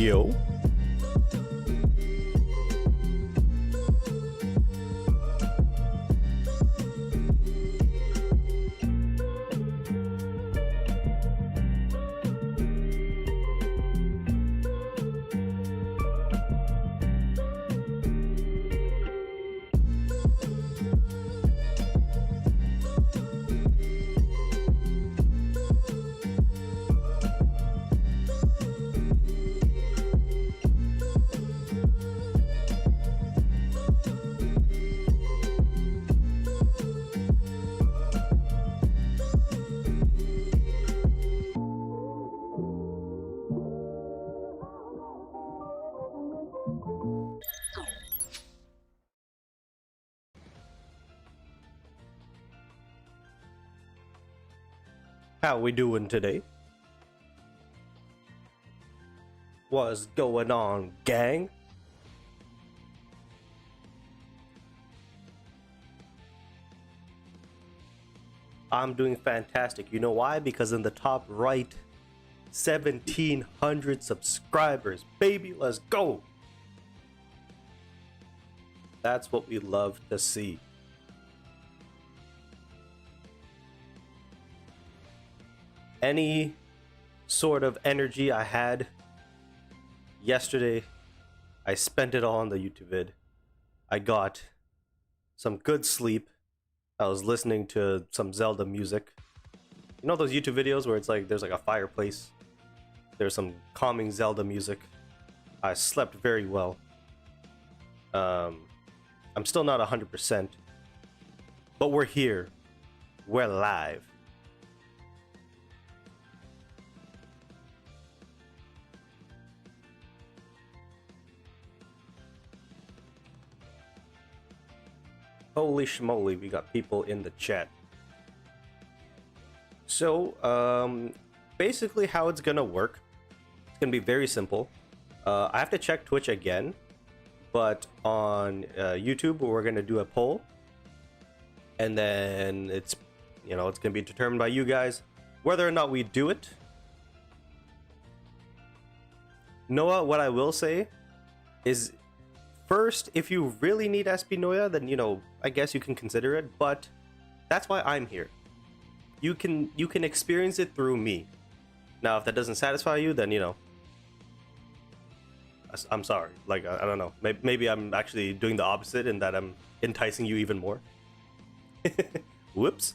Yo. How we doing today? What's going on, gang? I'm doing fantastic. You know why? Because in the top right, 1,700 subscribers. Baby, let's go. That's what we love to see. Any sort of energy I had yesterday, I spent it all on the YouTube vid. I got some good sleep. I was listening to some Zelda music. You know those YouTube videos where it's like there's like a fireplace, there's some calming Zelda music. I slept very well. I'm still not 100%, but we're here. We're live. Holy schmoly, we got people in the chat. So, basically how it's gonna work, it's gonna be very simple. I have to check Twitch again, but on YouTube, we're gonna do a poll. And then it's gonna be determined by you guys whether or not we do it. Noah, what I will say is, first, if you really need SP Noya, then I guess you can consider it, but that's why I'm here. You can experience it through me. Now, if that doesn't satisfy you, then I'm sorry. Like, I don't know. Maybe I'm actually doing the opposite in that I'm enticing you even more. Whoops.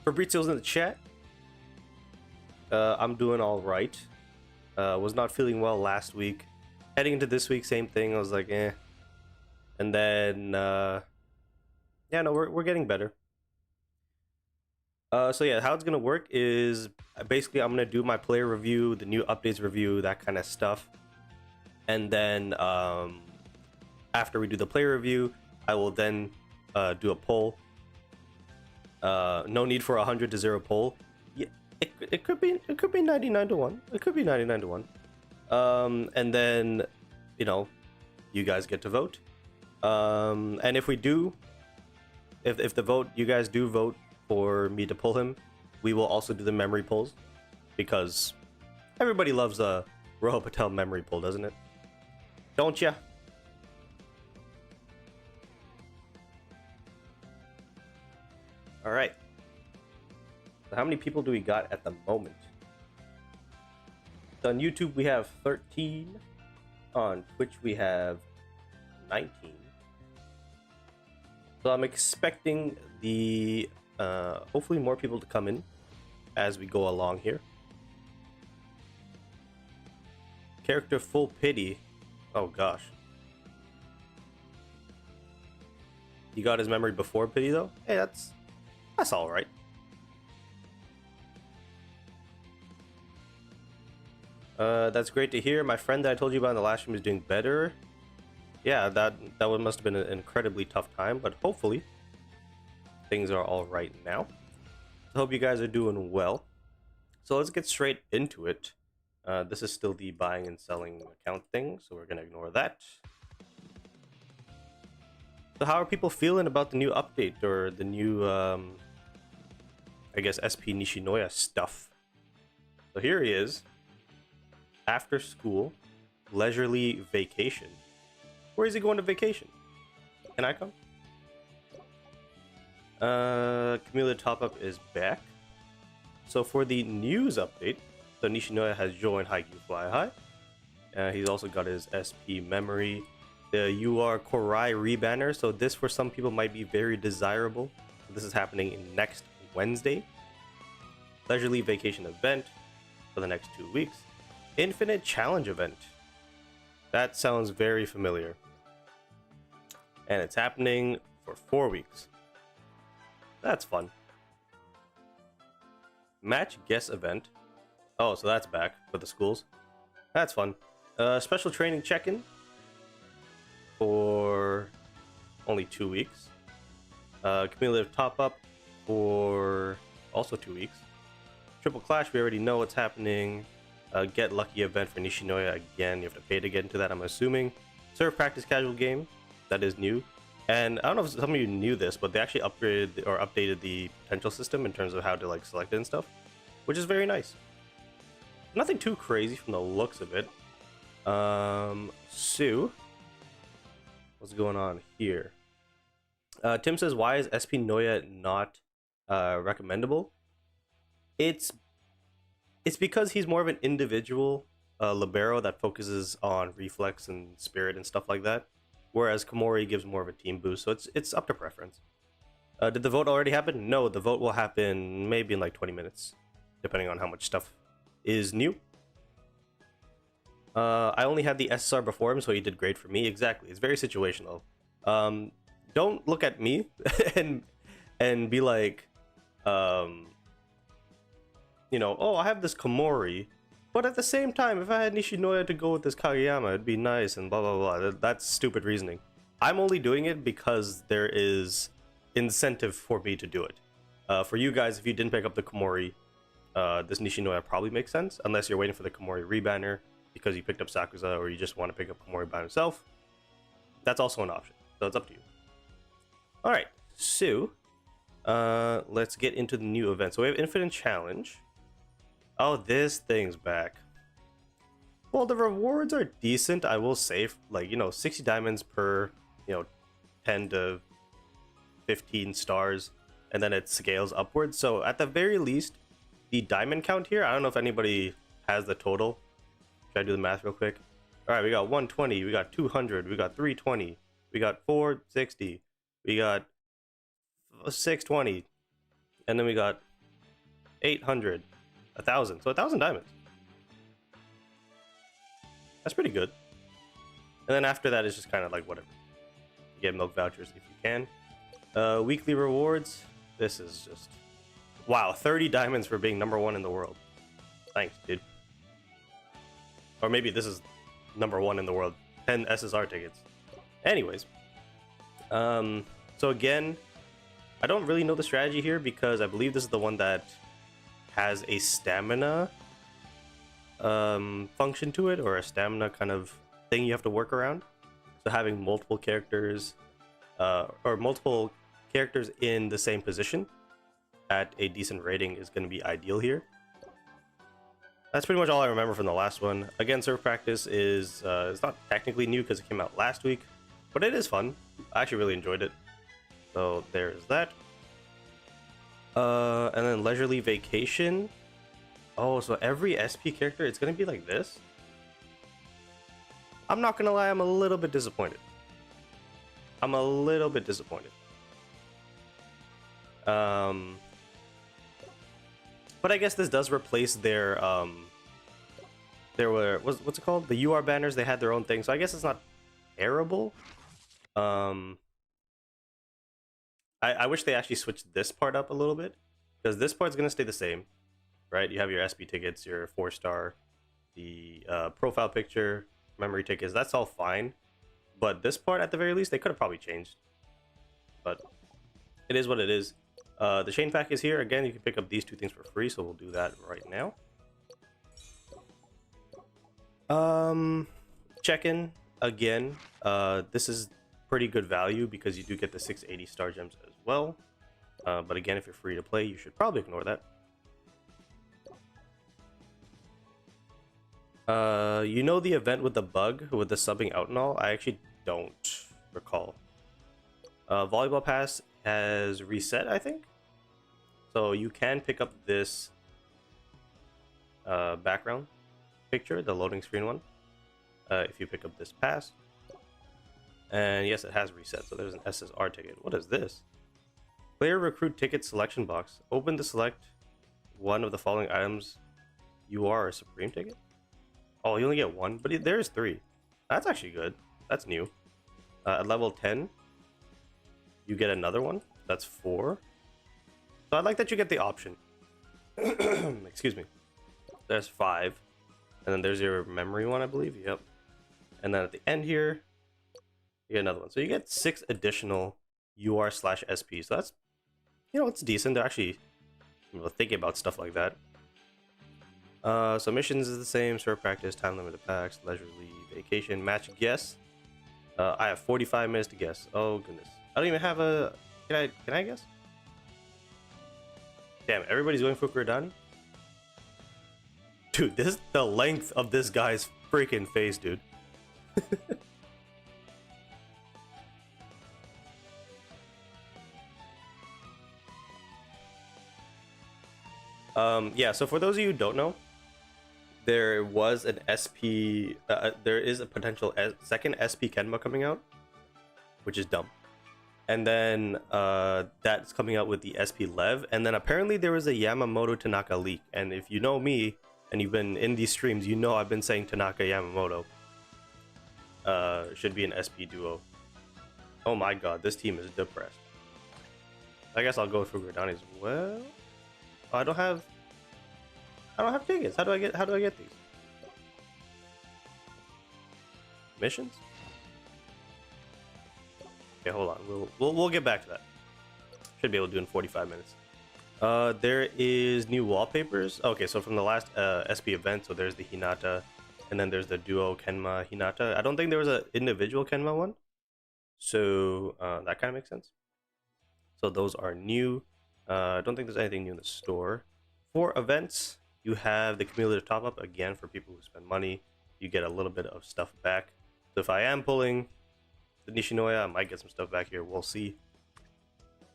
Fabrizio's in the chat. I'm doing all right. Was not feeling well last week. Heading into this week, same thing. I was like, eh. And then, yeah, no, we're getting better. So yeah, how it's gonna work is basically I'm gonna do my player review, the new updates review, that kind of stuff. And then, after we do the player review, I will then do a poll. No need for 100 to 0 poll. Yeah, it could be 99 to 1. It could be 99 to 1. And then you guys get to vote. And if we do, if the vote, you guys do vote for me to pull him, we will also do the memory pulls, because everybody loves a Roho Patel memory pull, doesn't it? Don't ya? All right. So how many people do we got at the moment? So on YouTube we have 13. On Twitch we have 19. So I'm expecting the hopefully more people to come in as we go along here. Character full pity. Oh gosh. You got his memory before pity though? Hey, that's all right. That's great to hear. My friend that I told you about in the last stream is doing better. Yeah, that one must have been an incredibly tough time, but hopefully things are all right now. I hope you guys are doing well. So let's get straight into it. This is still the buying and selling account thing, so we're gonna ignore that. So how are people feeling about the new update, or the new I I guess, SP Nishinoya stuff. So here he is. After school, leisurely vacation. Where is he going to vacation? Can I come? Cumulative top-up is back. So for the news update, so Nishinoya has joined Haikyu Fly High. He's also got his SP memory. The UR Korai rebanner. So this for some people might be very desirable. This is happening next Wednesday. Leisurely vacation event for the next 2 weeks. Infinite challenge event. That sounds very familiar. And it's happening for 4 weeks. That's fun. Match guess event. Oh, so that's back for the schools. That's fun. Special training check-in for only 2 weeks. Cumulative top-up for also 2 weeks. Triple Clash, we already know what's happening. Get Lucky event for Nishinoya. Again, you have to pay to get into that, I'm assuming. Serve practice casual game. That is new. And I don't know if some of you knew this, but they actually upgraded or updated the potential system in terms of how to like select it and stuff, which is very nice. Nothing too crazy from the looks of it. Sue, what's going on here? Tim says, why is SP Noya not recommendable? It's because he's more of an individual libero that focuses on reflex and spirit and stuff like that, whereas Komori gives more of a team boost, so it's up to preference. Did the vote already happen? No, the vote will happen maybe in like 20 minutes, depending on how much stuff is new. I only had the SSR before him, so he did great for me. Exactly, it's very situational. Don't look at me and be like, you know, oh, I have this Komori, but at the same time, if I had Nishinoya to go with this Kageyama, it'd be nice and blah, blah, blah. That's stupid reasoning. I'm only doing it because there is incentive for me to do it. For you guys, if you didn't pick up the Komori, this Nishinoya probably makes sense, unless you're waiting for the Komori rebanner because you picked up Sakuza or you just want to pick up Komori by himself. That's also an option, so it's up to you. All right, so let's get into the new event. So we have Infinite Challenge. Oh, this thing's back. Well, the rewards are decent, I will say. Like, you know, 60 diamonds per, you know, 10 to 15 stars, and then it scales upwards. So at the very least, the diamond count here, I don't know if anybody has the total. Should I do the math real quick? All right, we got 120, we got 200, we got 320, we got 460, we got 620, and then we got 800, 1,000. So 1,000 diamonds. That's pretty good. And then after that, it's just kind of like whatever. You get milk vouchers if you can. Weekly rewards. This is just... Wow, 30 diamonds for being #1 in the world. Thanks, dude. Or maybe this is #1 in the world. 10 SSR tickets. Anyways. So again, I don't really know the strategy here because I believe this is the one that has a stamina function to it, or a stamina kind of thing you have to work around. So having multiple characters or multiple characters in the same position at a decent rating is going to be ideal here. That's pretty much all I remember from the last one. Again, serve practice is it's not technically new because it came out last week, but it is fun. I actually really enjoyed it. So there's that. And then leisurely vacation. Oh, so every SP character, it's gonna be like this? I'm not gonna lie, I'm a little bit disappointed. I'm a little bit disappointed. But I guess this does replace their what's it called? The UR banners. They had their own thing, so I guess it's not terrible. I wish they actually switched this part up a little bit, because this part's gonna stay the same, right? You have your SP tickets, your 4-star, the profile picture, memory tickets. That's all fine, but this part, at the very least, they could have probably changed. But it is what it is. The chain pack is here. Again, you can pick up these two things for free, so we'll do that right now. Check-in again. This is pretty good value because you do get the 680 star gems as well. But again, if you're free to play, you should probably ignore that. You know the event with the bug, with the subbing out and all? I actually don't recall. Volleyball Pass has reset, I think. So you can pick up this background picture, the loading screen one, if you pick up this pass. And yes, it has reset, so there's an SSR ticket. What is this? Player recruit ticket selection box. Open to select one of the following items. You are a Supreme ticket? Oh, you only get one, but there's 3. That's actually good. That's new. At level 10, you get another one. That's 4. So I like that you get the option. Excuse me. There's 5. And then there's your memory one, I believe. Yep. And then at the end here, you get another one. So you get 6 additional UR/SP. So that's, it's decent. They're actually thinking about stuff like that. So missions is the same. Serve practice, time limited packs, leisurely vacation, match guess. I have 45 minutes to guess. Oh goodness. I don't even have a... Can I guess? Damn, everybody's going for Gurdani? Dude, this is the length of this guy's freaking face, dude. Yeah, so for those of you who don't know, there was an SP, there is a potential second SP Kenma coming out, which is dumb. And then that's coming out with the SP Lev, and then apparently there was a Yamamoto Tanaka leak. And if you know me, and you've been in these streams, you know I've been saying Tanaka Yamamoto should be an SP duo. Oh my god, this team is depressed. I guess I'll go for Gurdani as well. Oh, I don't have tickets. How do I get these? Missions? Okay, hold on. We'll get back to that. Should be able to do in 45 minutes. There is new wallpapers. Okay, so from the last SP event, so there's the Hinata, and then there's the duo Kenma Hinata. I don't think there was an individual Kenma one, so that kind of makes sense. So those are new. I don't think there's anything new in the store. For events, you have the cumulative top-up. Again, for people who spend money, you get a little bit of stuff back. So if I am pulling the Nishinoya, I might get some stuff back here. We'll see.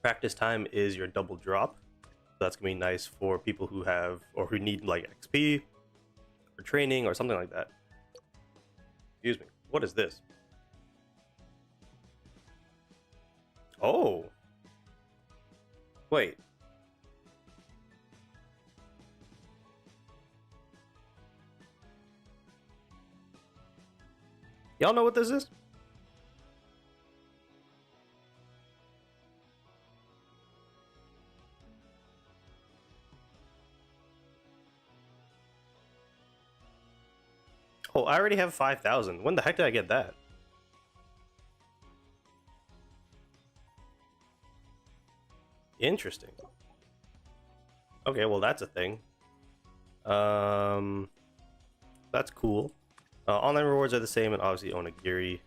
Practice time is your double drop. So that's gonna be nice for people who have, or who need like XP or training or something like that. Excuse me. What is this? Oh. Wait. Y'all know what this is? Oh, I already have 5,000. When the heck did I get that? Interesting. Okay, well that's a thing. That's cool. Online rewards are the same, and obviously Onigiri.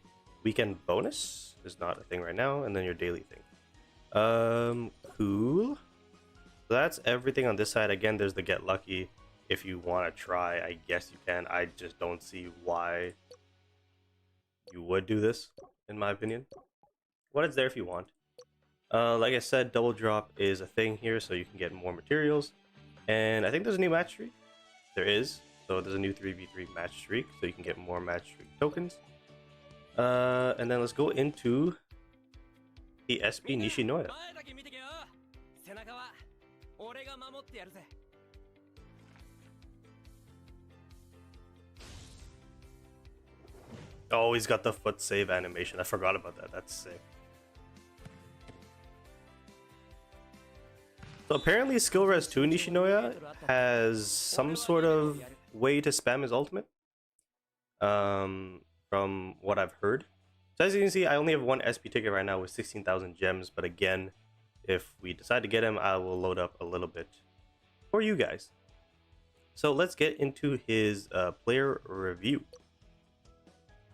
Weekend bonus is not a thing right now, and then your daily thing. Cool. So that's everything on this side. Again, there's the get lucky. If you want to try, I guess you can. I just don't see why you would do this, in my opinion. What is there if you want. Like I said, double drop is a thing here, so you can get more materials. And I think there's a new match streak. There is. So there's a new 3v3 match streak, so you can get more match streak tokens. And then let's go into the SP Nishinoya. Oh, he's got the foot save animation. I forgot about that. That's sick. So apparently Skill Res 2 Nishinoya has some sort of way to spam his ultimate. From what I've heard. So as you can see, I only have one SP ticket right now with 16,000 gems. But again, if we decide to get him, I will load up a little bit for you guys. So let's get into his player review.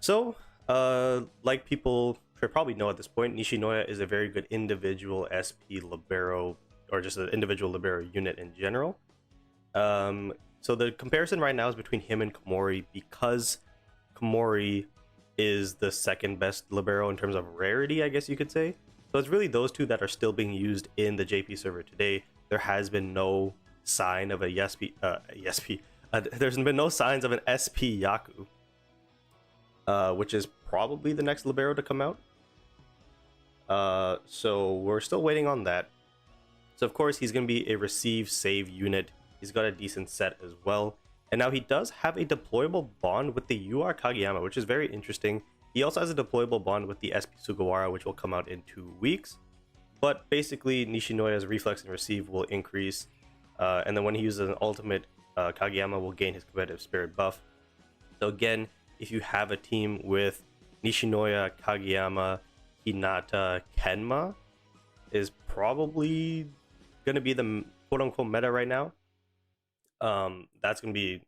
So, like people should probably know at this point, Nishinoya is a very good individual SP libero, or just an individual libero unit in general. So the comparison right now is between him and Komori, because Komori is the second best libero in terms of rarity, I guess you could say. So it's really those two that are still being used in the JP server today. There has been no sign of a there's been no signs of an SP Yaku, which is probably the next libero to come out. So we're still waiting on that. So of course he's going to be a receive save unit. He's got a decent set as well. And now he does have a deployable bond with the UR Kageyama, which is very interesting. He also has a deployable bond with the SP Sugawara, which will come out in 2 weeks. But basically, Nishinoya's reflex and receive will increase. And then when he uses an ultimate, Kageyama will gain his competitive spirit buff. So again, if you have a team with Nishinoya, Kageyama, Hinata, Kenma, is probably going to be the quote-unquote meta right now. That's going to be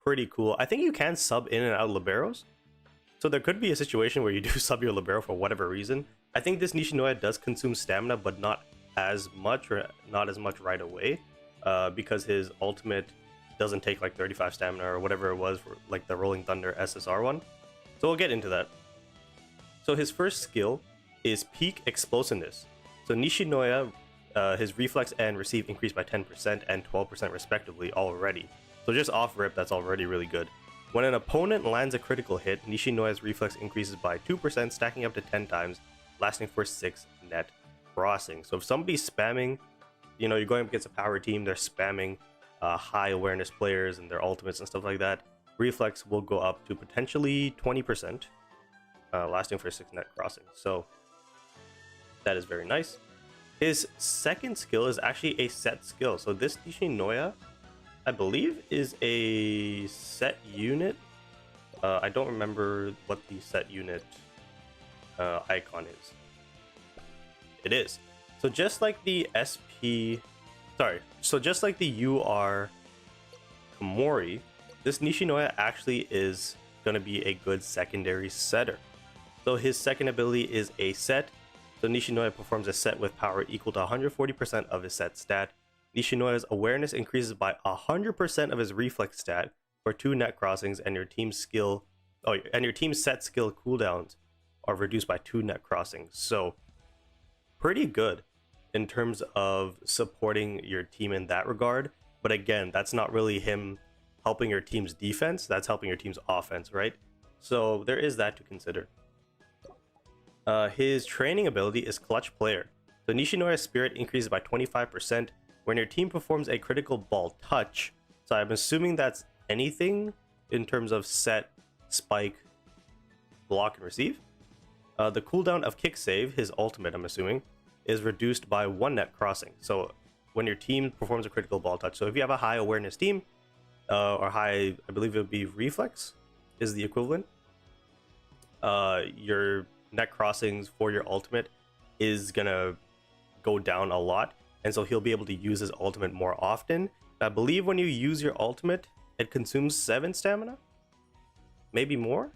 pretty cool. I think you can sub in and out liberos. So there could be a situation where you do sub your libero for whatever reason. I think this Nishinoya does consume stamina, but not as much, or not as much right away, because his ultimate doesn't take like 35 stamina or whatever it was for like the Rolling Thunder SSR one. So we'll get into that. So his first skill is Peak Explosiveness. So Nishinoya, his reflex and receive increased by 10% and 12% respectively already. So just off rip, that's already really good. When an opponent lands a critical hit, Nishinoya's reflex increases by 2%, stacking up to 10 times, lasting for 6 net crossing. So if somebody's spamming, you know, you're going up against a power team, they're spamming high awareness players and their ultimates and stuff like that, reflex will go up to potentially 20%, lasting for 6 net crossing. So that is very nice. His second skill is actually a set skill. So this Nishinoya, I believe, is a set unit. I don't remember what the set unit icon is. It is. So just like the just like the UR Komori, this Nishinoya actually is going to be a good secondary setter. So his second ability is a set. So Nishinoya performs a set with power equal to 140% of his set stat. Nishinoya's awareness increases by 100% of his reflex stat for 2 net crossings, and your team's set skill cooldowns are reduced by 2 net crossings. So pretty good in terms of supporting your team in that regard. But again, that's not really him helping your team's defense, that's helping your team's offense, right? So there is that to consider. His training ability is Clutch Player. So Nishinoya's spirit increases by 25% when your team performs a critical ball touch. So I'm assuming that's anything in terms of set, spike, block, and receive. The cooldown of Kick Save, his ultimate, I'm assuming, is reduced by 1 net crossing. So when your team performs a critical ball touch, so if you have a high awareness team, or high, I believe it would be reflex, is the equivalent, your net crossings for your ultimate is gonna go down a lot, and so he'll be able to use his ultimate more often. I believe when you use your ultimate, it consumes 7 stamina, maybe more.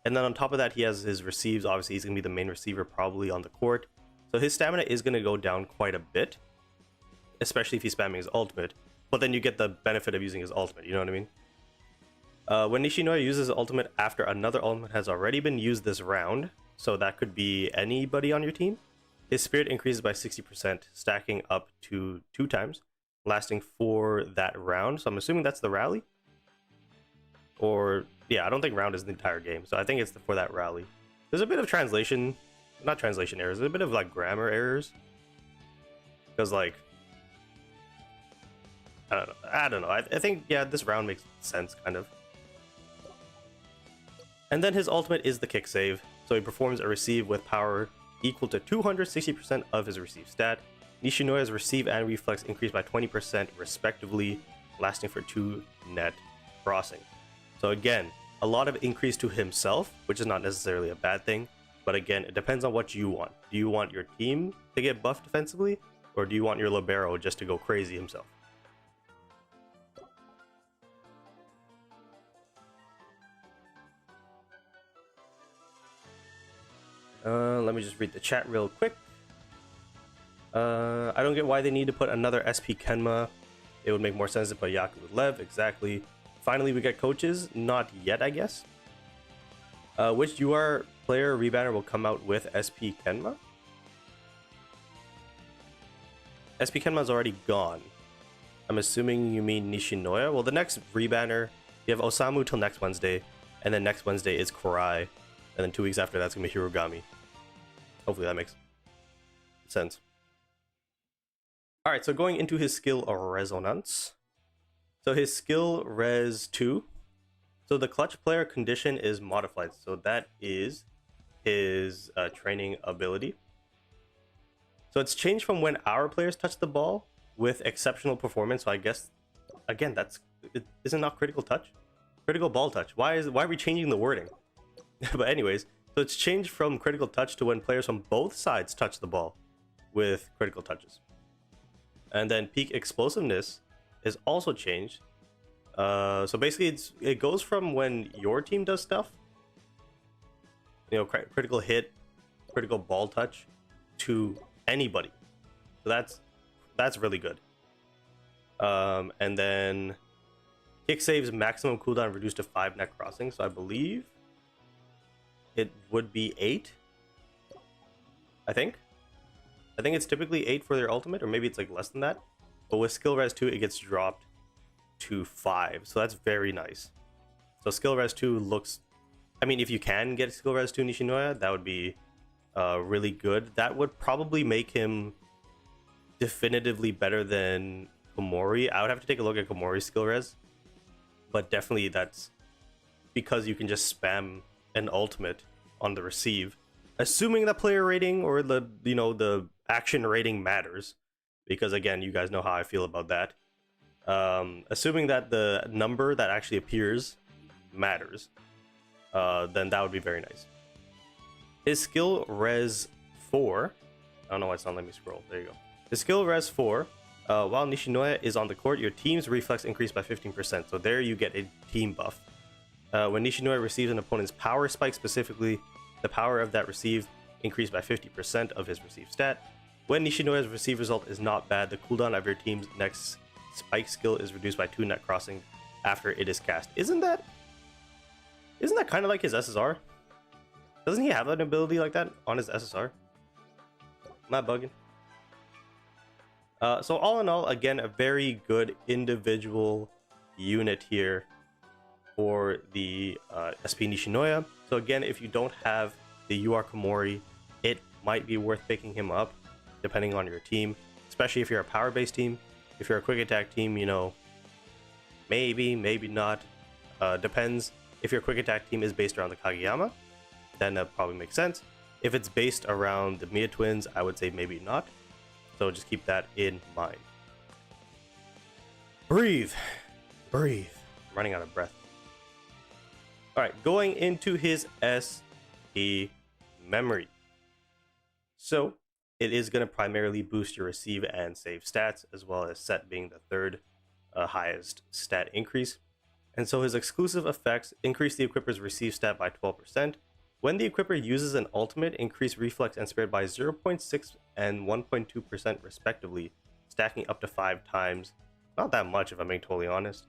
And then on top of that, he has his receives. Obviously, he's gonna be the main receiver probably on the court, so his stamina is gonna go down quite a bit, especially if he's spamming his ultimate. But then you get the benefit of using his ultimate, you know what I mean? When Nishinoya uses his ultimate after another ultimate has already been used this round, so that could be anybody on your team, his spirit increases by 60%, stacking up to 2 times, lasting for that round. So I'm assuming that's the rally? Or, yeah, I don't think round is the entire game, so I think it's for that rally. There's a bit of translation, not translation errors, there's a bit of like grammar errors. Because like, I don't know. I think, yeah, this round makes sense, kind of. And then his ultimate is the Kick Save. So he performs a receive with power equal to 260% of his receive stat. Nishinoya's receive and reflex increase by 20% respectively, lasting for 2 net crossing. So again, a lot of increase to himself, which is not necessarily a bad thing. But again, it depends on what you want. Do you want your team to get buffed defensively? Or do you want your libero just to go crazy himself? Let me just read the chat real quick. I don't get why they need to put another SP Kenma. It would make more sense to put Yaku with Lev. Exactly. Finally, we get coaches. Not yet, I guess. Which UR player rebounder will come out with SP Kenma? SP Kenma's already gone. I'm assuming you mean Nishinoya. Well, the next rebounder, you have Osamu till next Wednesday, and then next Wednesday is Kurai, and then 2 weeks after that's gonna be Hirogami. Hopefully that makes sense. All right, so going into his skill Resonance. So his skill Res 2. So the clutch player condition is modified. So that is his training ability. So it's changed from when our players touch the ball with exceptional performance. So I guess, again, isn't not critical touch? Critical ball touch. Why are we changing the wording? But anyways, so it's changed from critical touch to when players from both sides touch the ball with critical touches. And then peak explosiveness is also changed. So basically it goes from when your team does stuff, you know, critical hit, critical ball touch, to anybody. So that's really good. And then kick saves maximum cooldown reduced to 5 net crossing. So I believe it would be 8. I think it's typically 8 for their ultimate, or maybe it's like less than that. But with skill res 2, it gets dropped to 5. So that's very nice. So skill res 2 looks, I mean, if you can get skill res 2 Nishinoya, that would be really good. That would probably make him definitively better than Komori. I would have to take a look at Komori's skill res, but definitely that's because you can just spam an ultimate on the receive, assuming that player rating or the the action rating matters, because again, you guys know how I feel about that. Assuming that the number that actually appears matters, then that would be very nice. His skill res 4, I don't know why it's not letting me scroll. There you go. His skill res 4, while Nishinoya is on the court, your team's reflex increased by 15%. So there you get a team buff. When Nishinoya receives an opponent's power spike, specifically, the power of that receive increased by 50% of his receive stat. When Nishinoya's receive result is not bad, the cooldown of your team's next spike skill is reduced by 2 net crossing after it is cast. Isn't that kind of like his SSR? Doesn't he have an ability like that on his SSR? Am I bugging? So all in all, again, a very good individual unit here for the SP Nishinoya. So again, if you don't have the UR Komori, it might be worth picking him up depending on your team, especially if you're a power-based team. If you're a quick attack team, you know, maybe not. Depends. If your quick attack team is based around the Kageyama, then that probably makes sense. If it's based around the Mia twins, I would say maybe not. So just keep that in mind. Breathe. I'm running out of breath. All right, going into his SP memory. So it is going to primarily boost your receive and save stats, as well as set being the third highest stat increase. And so his exclusive effects increase the equipper's receive stat by 12%. When the equipper uses an ultimate, increase reflex and spirit by 0.6 and 1.2% respectively, stacking up to 5 times. Not that much if I'm being totally honest.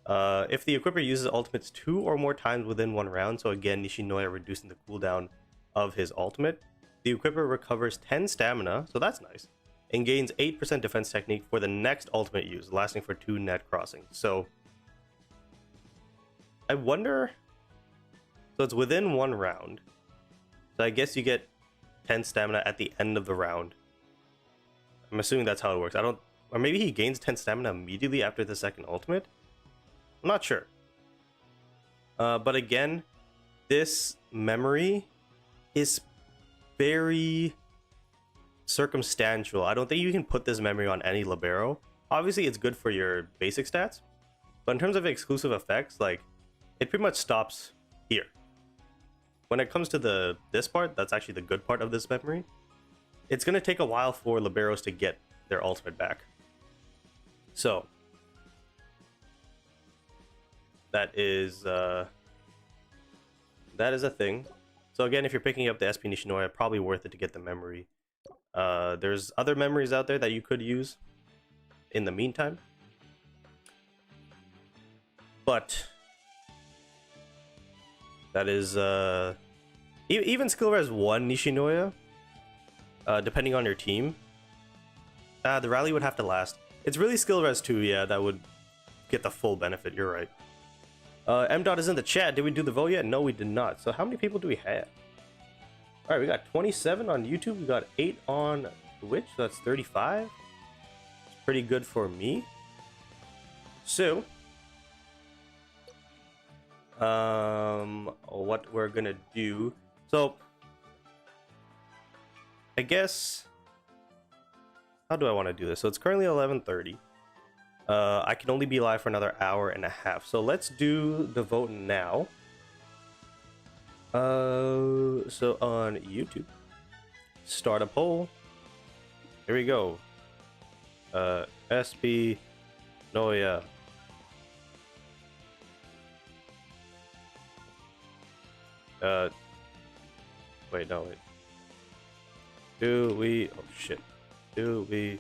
If the equipper uses ultimates 2 or more times within 1 round, so again, Nishinoya reducing the cooldown of his ultimate, the equipper recovers 10 stamina, so that's nice, and gains 8% defense technique for the next ultimate use, lasting for 2 net crossings. So I wonder, so it's within 1 round, so I guess you get 10 stamina at the end of the round. I'm assuming that's how it works. Or maybe he gains 10 stamina immediately after the second ultimate? I'm not sure. But again, this memory is very circumstantial. I don't think you can put this memory on any libero. Obviously, it's good for your basic stats, but in terms of exclusive effects, like, it pretty much stops here. When it comes to this part, that's actually the good part of this memory. It's going to take a while for liberos to get their ultimate back. So that is a thing. So again, if you're picking up the SP Nishinoya, probably worth it to get the memory. There's other memories out there that you could use in the meantime. But that is even skill res 1 Nishinoya, depending on your team. The rally would have to last. It's really skill res 2, yeah, that would get the full benefit, you're right. M. Dot is in the chat. Did we do the vote yet? No, we did not. So how many people do we have? Alright, we got 27 on YouTube. We got 8 on Twitch. So that's 35. It's pretty good for me. So, what we're gonna do. So, I guess, how do I want to do this? So it's currently 11:30. I can only be live for another hour and a half. So let's do the vote now. So on YouTube, start a poll. Here we go. SP Noya. Wait, no, wait. Do we, oh shit. Do we,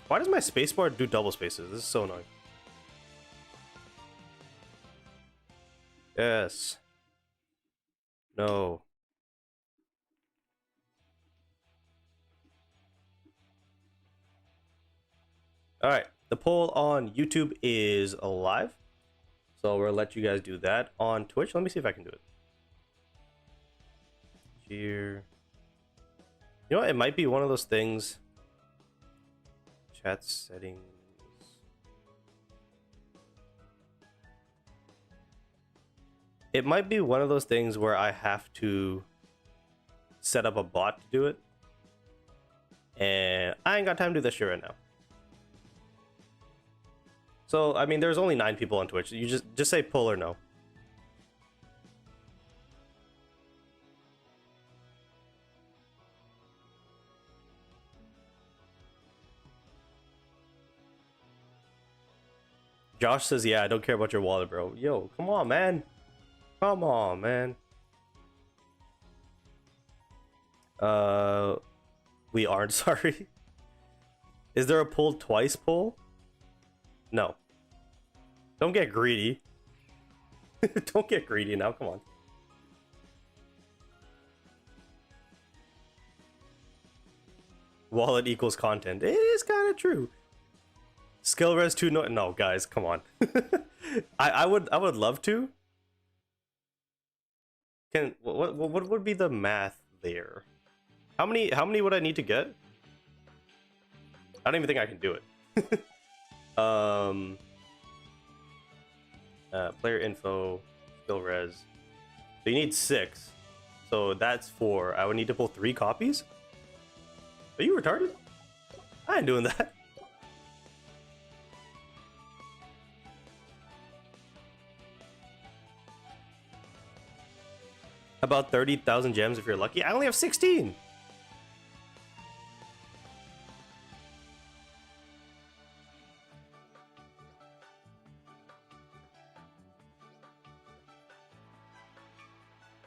why does my spacebar do double spaces? This is so annoying. Yes. No. Alright, the poll on YouTube is live. So we'll let you guys do that. On Twitch, let me see if I can do it. Here. You know what? It might be one of those things. Chat settings. It might be one of those things where I have to set up a bot to do it. And I ain't got time to do this shit right now. So, I mean, there's only 9 people on Twitch. You just say pull or no. Josh says, yeah, I don't care about your wallet, bro. Yo, come on, man. Come on, man. We aren't sorry. Is there a pull twice pull? No. Don't get greedy. Don't get greedy now, come on. Wallet equals content. It is kind of true. Skill res 2, no guys, come on. I would love to. What would be the math there? How many would I need to get? I don't even think I can do it. Player info, skill res. So you need 6. So that's 4. I would need to pull 3 copies? Are you retarded? I ain't doing that. About 30,000 gems if you're lucky. I only have 16.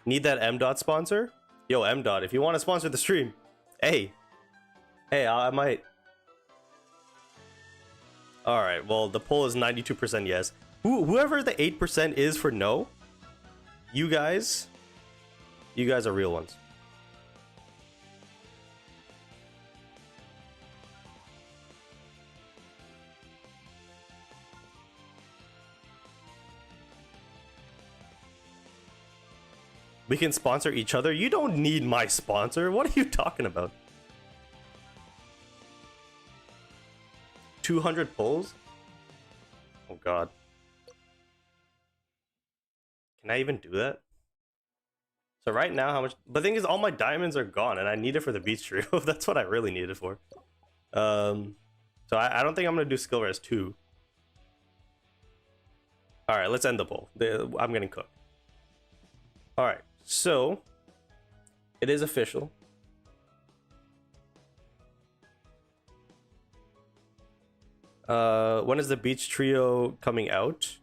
Need that M. Dot sponsor? Yo, M. Dot, if you want to sponsor the stream, hey, I might. All right, well, the poll is 92% yes. Whoever the 8% is for no, you guys are real ones. We can sponsor each other. You don't need my sponsor. What are you talking about? 200 pulls? Oh god. Can I even do that? So right now, how much? The thing is, all my diamonds are gone, and I need it for the beach trio. That's what I really need it for. So I don't think I'm gonna do skill res 2. All right, let's end the poll. I'm getting cooked. All right, so it is official. When is the beach trio coming out?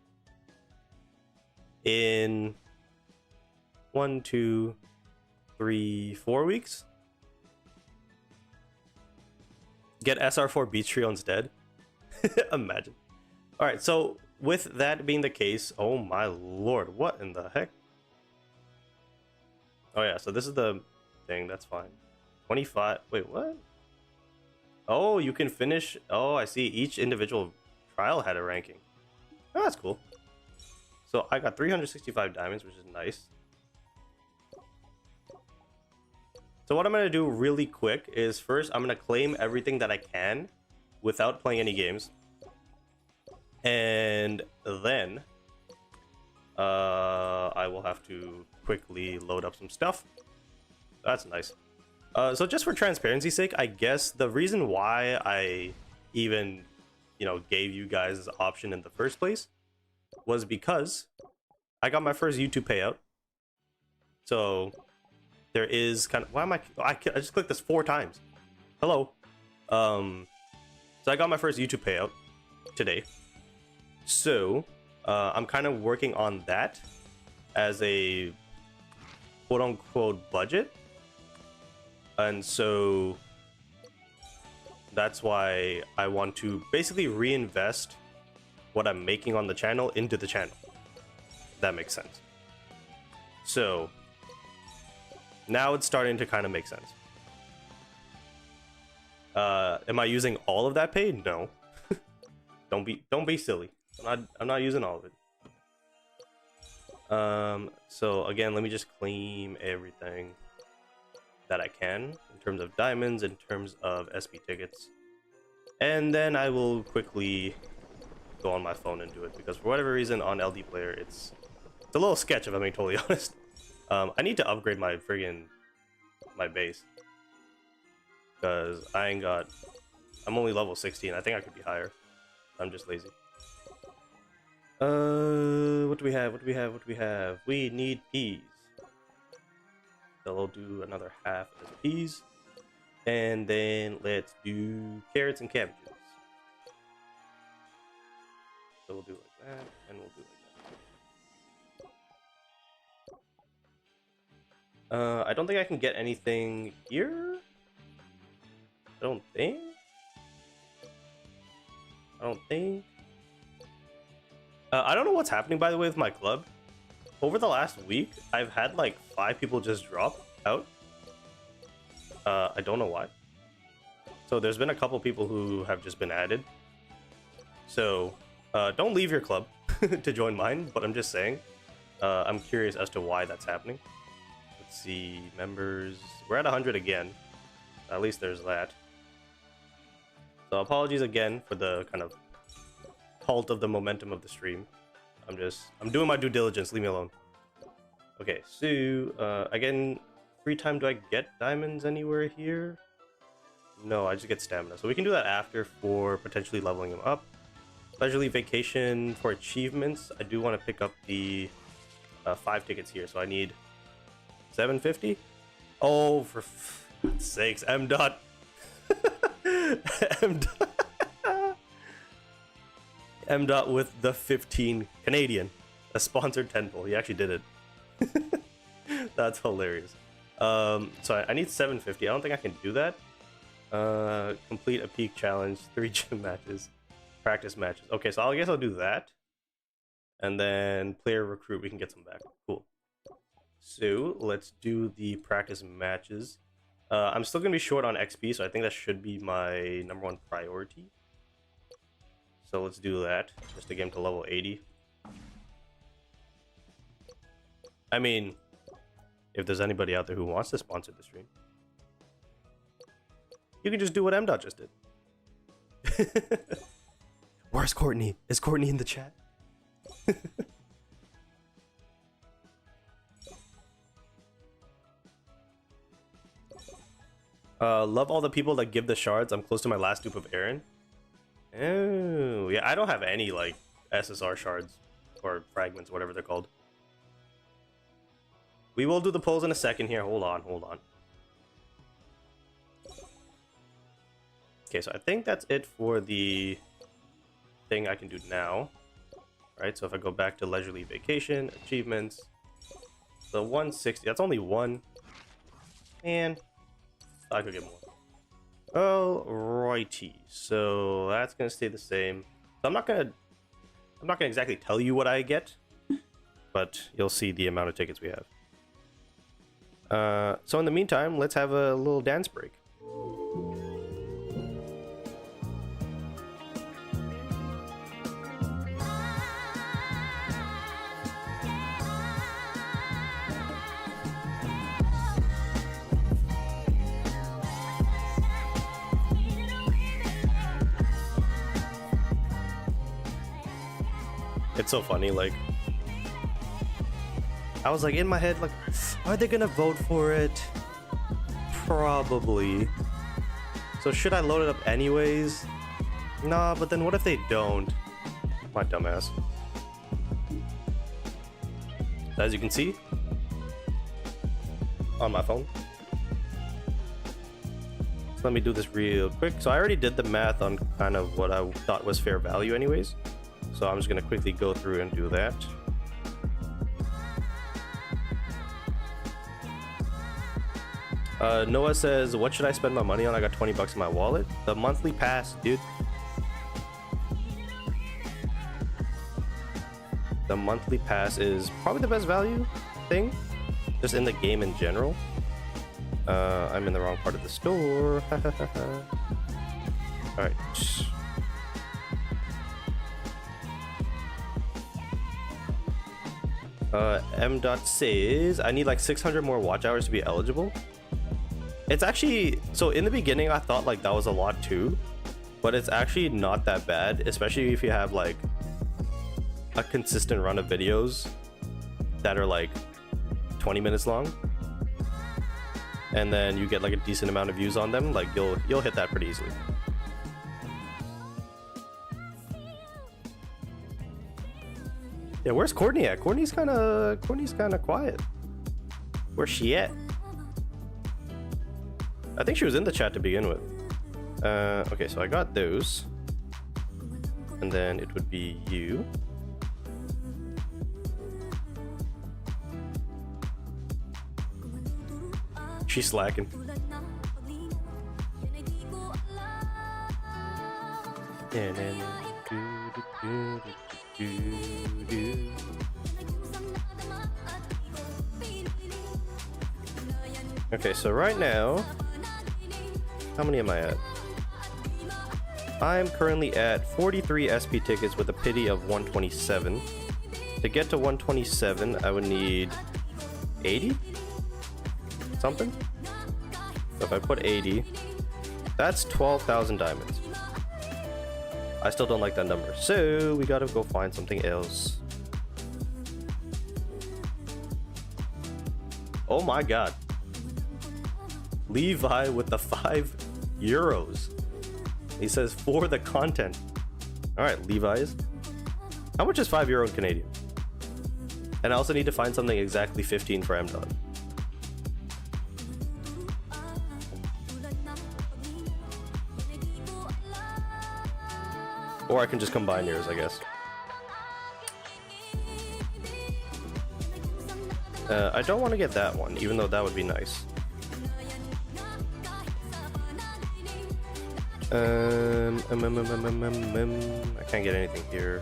In 1, 2, 3, 4 weeks. Get SR4 Beach Trio instead. Imagine. All right, so with that being the case, oh my lord, what in the heck? Oh yeah, so this is the thing. That's fine. 25. Wait, what? Oh, you can finish. Oh, I see. Each individual trial had a ranking. Oh, that's cool. So I got 365 diamonds, which is nice. So what I'm going to do really quick is first I'm going to claim everything that I can without playing any games. And then I will have to quickly load up some stuff. That's nice. So just for transparency's sake, I guess the reason why I even, gave you guys this option in the first place was because I got my first YouTube payout. So there is kind of, why am I just clicked this 4 times. Hello. So I got my first YouTube payout today. So I'm kind of working on that as a quote unquote budget. And so that's why I want to basically reinvest what I'm making on the channel into the channel. If that makes sense. So now it's starting to kind of make sense. Am I using all of that pay? No. Don't be silly. I'm not using all of it. So again, let me just claim everything that I can in terms of diamonds, in terms of SP tickets, and then I will quickly go on my phone and do it, because for whatever reason on LD Player it's a little sketch, if I'm being totally honest. I need to upgrade my base, because I'm only level 16. I think I could be higher. I'm just lazy. What do we have? We need peas. So we'll do another half of peas. And then let's do carrots and cabbages. So we'll do like that, and we'll do like that. I don't think I can get anything here. I don't think. I don't know what's happening, by the way, with my club. Over the last week, I've had like 5 people just drop out. I don't know why. So there's been a couple people who have just been added. So don't leave your club to join mine, but I'm just saying. I'm curious as to why that's happening. Let's see, members. We're at 100 again. At least there's that. So apologies again for the kind of halt of the momentum of the stream. I'm doing my due diligence, leave me alone. Okay, so again, free time, do I get diamonds anywhere here? No, I just get stamina. So we can do that after for potentially leveling him up. Leisurely vacation for achievements. I do want to pick up the 5 tickets here, so I need 750. Oh, for God's sakes, M dot. M dot with the 15 Canadian, a sponsored 10 pull. He actually did it. That's hilarious. So I need 750. I don't think I can do that. Complete a peak challenge, 3 gym matches, practice matches. Okay, so I guess I'll do that, and then player recruit. We can get some back. Cool. So let's do the practice matches. I'm still gonna be short on XP, so I think that should be my #1 priority. So let's do that, just to get him to level 80. I mean, if there's anybody out there who wants to sponsor the stream, you can just do what M dot just did. Where's Courtney? Is Courtney in the chat? Love all the people that give the shards. I'm close to my last dupe of Aaron. Oh, yeah, I don't have any, like, SSR shards or fragments, whatever they're called. We will do the polls in a second here. Hold on. Okay, so I think that's it for the thing I can do now. All right, so if I go back to leisurely vacation, achievements, So 160. That's only one. And I could get more. Alrighty. So that's gonna stay the same. So I'm not gonna exactly tell you what I get, but you'll see the amount of tickets we have. So in the meantime, let's have a little dance break. It's so funny, like, I was like in my head, like, are they gonna vote for it? Probably. So should I load it up anyways? Nah, but then what if they don't? My dumbass. As you can see, on my phone. So let me do this real quick. So I already did the math on kind of what I thought was fair value anyways. So I'm just gonna quickly go through and do that. Noah says, what should I spend my money on? I got 20 bucks in my wallet. The monthly pass, dude. The monthly pass is probably the best value thing, just in the game in general. I'm in the wrong part of the store. Alright. M. Dot says, I need like 600 more watch hours to be eligible. It's actually, so in the beginning I thought like that was a lot too, but it's actually not that bad, especially if you have like a consistent run of videos that are like 20 minutes long, and then you get like a decent amount of views on them. Like you'll hit that pretty easily. Yeah, where's Courtney at? Courtney's kind of quiet. Where's she at? I think she was in the chat to begin with. Okay, so I got those, and then it would be you. She's slacking. And then okay, so right now, how many am I at? I'm currently at 43 SP tickets with a pity of 127. To get to 127, I would need 80? Something? So if I put 80, that's 12,000 diamonds. I still don't like that number, so we gotta go find something else. Oh my god. Levi with the €5. He says for the content. Alright, Levi's. How much is €5 in Canadian? And I also need to find something exactly 15 for M-Dot. Or I can just combine yours, I guess. I don't want to get that one, even though that would be nice. I can't get anything here.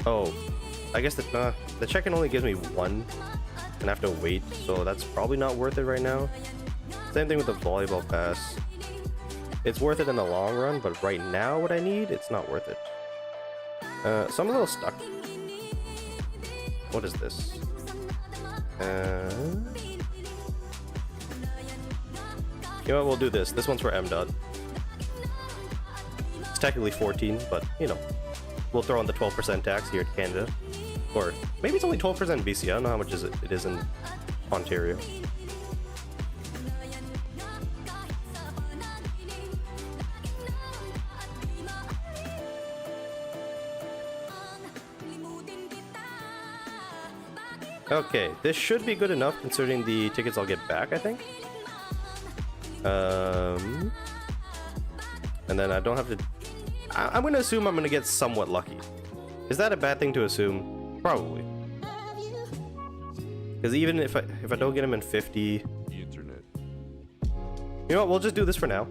Oh, I guess the check-in only gives me one, and I have to wait, so that's probably not worth it right now. Same thing with the volleyball pass. It's worth it in the long run, but right now what I need, it's not worth it. So I'm a little stuck. What is this? You know what, we'll do this. This one's for M-Dot. It's technically 14, but, you know, we'll throw in the 12% tax here to Canada. Or maybe it's only 12% in BC. I don't know how much it is in Ontario. Okay, this should be good enough considering the tickets I'll get back, I think. And then I don't have to... I'm going to assume I'm going to get somewhat lucky. Is that a bad thing to assume? Probably. Because even if I don't get him in 50, Internet. you know what? We'll just do this for now,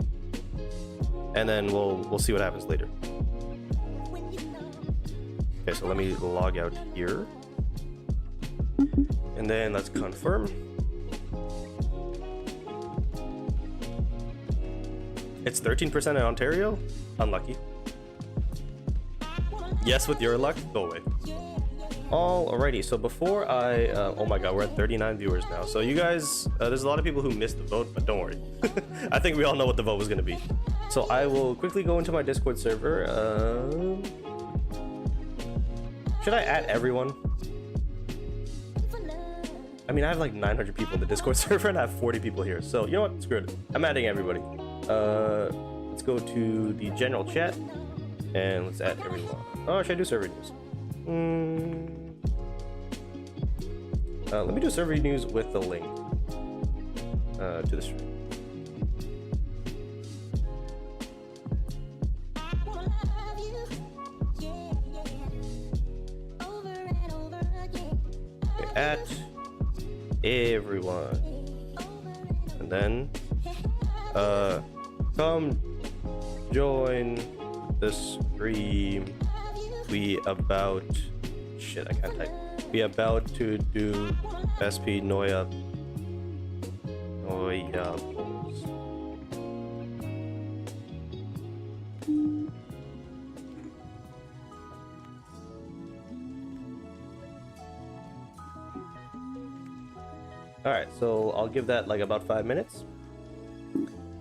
and then we'll see what happens later. Okay, so let me log out here, and then let's confirm. It's 13% in Ontario. Unlucky. Yes, with your luck. Go away. Alrighty, so before I oh my god, we're at 39 viewers now. So you guys, there's a lot of people who missed the vote, but don't worry. I think we all know what the vote was going to be. So I will quickly go into my Discord server. Should I add everyone? I mean, I have like 900 people in the Discord server and I have 40 people here. So you know what? Screw it. I'm adding everybody. Let's go to the general chat and let's add everyone. Oh, should I do server news? Let me do server news with the link to the stream. Okay, at everyone, and then come join the stream. We about shit, I can't type. We about to do SP Noya polls. Alright, so I'll give that like about 5 minutes.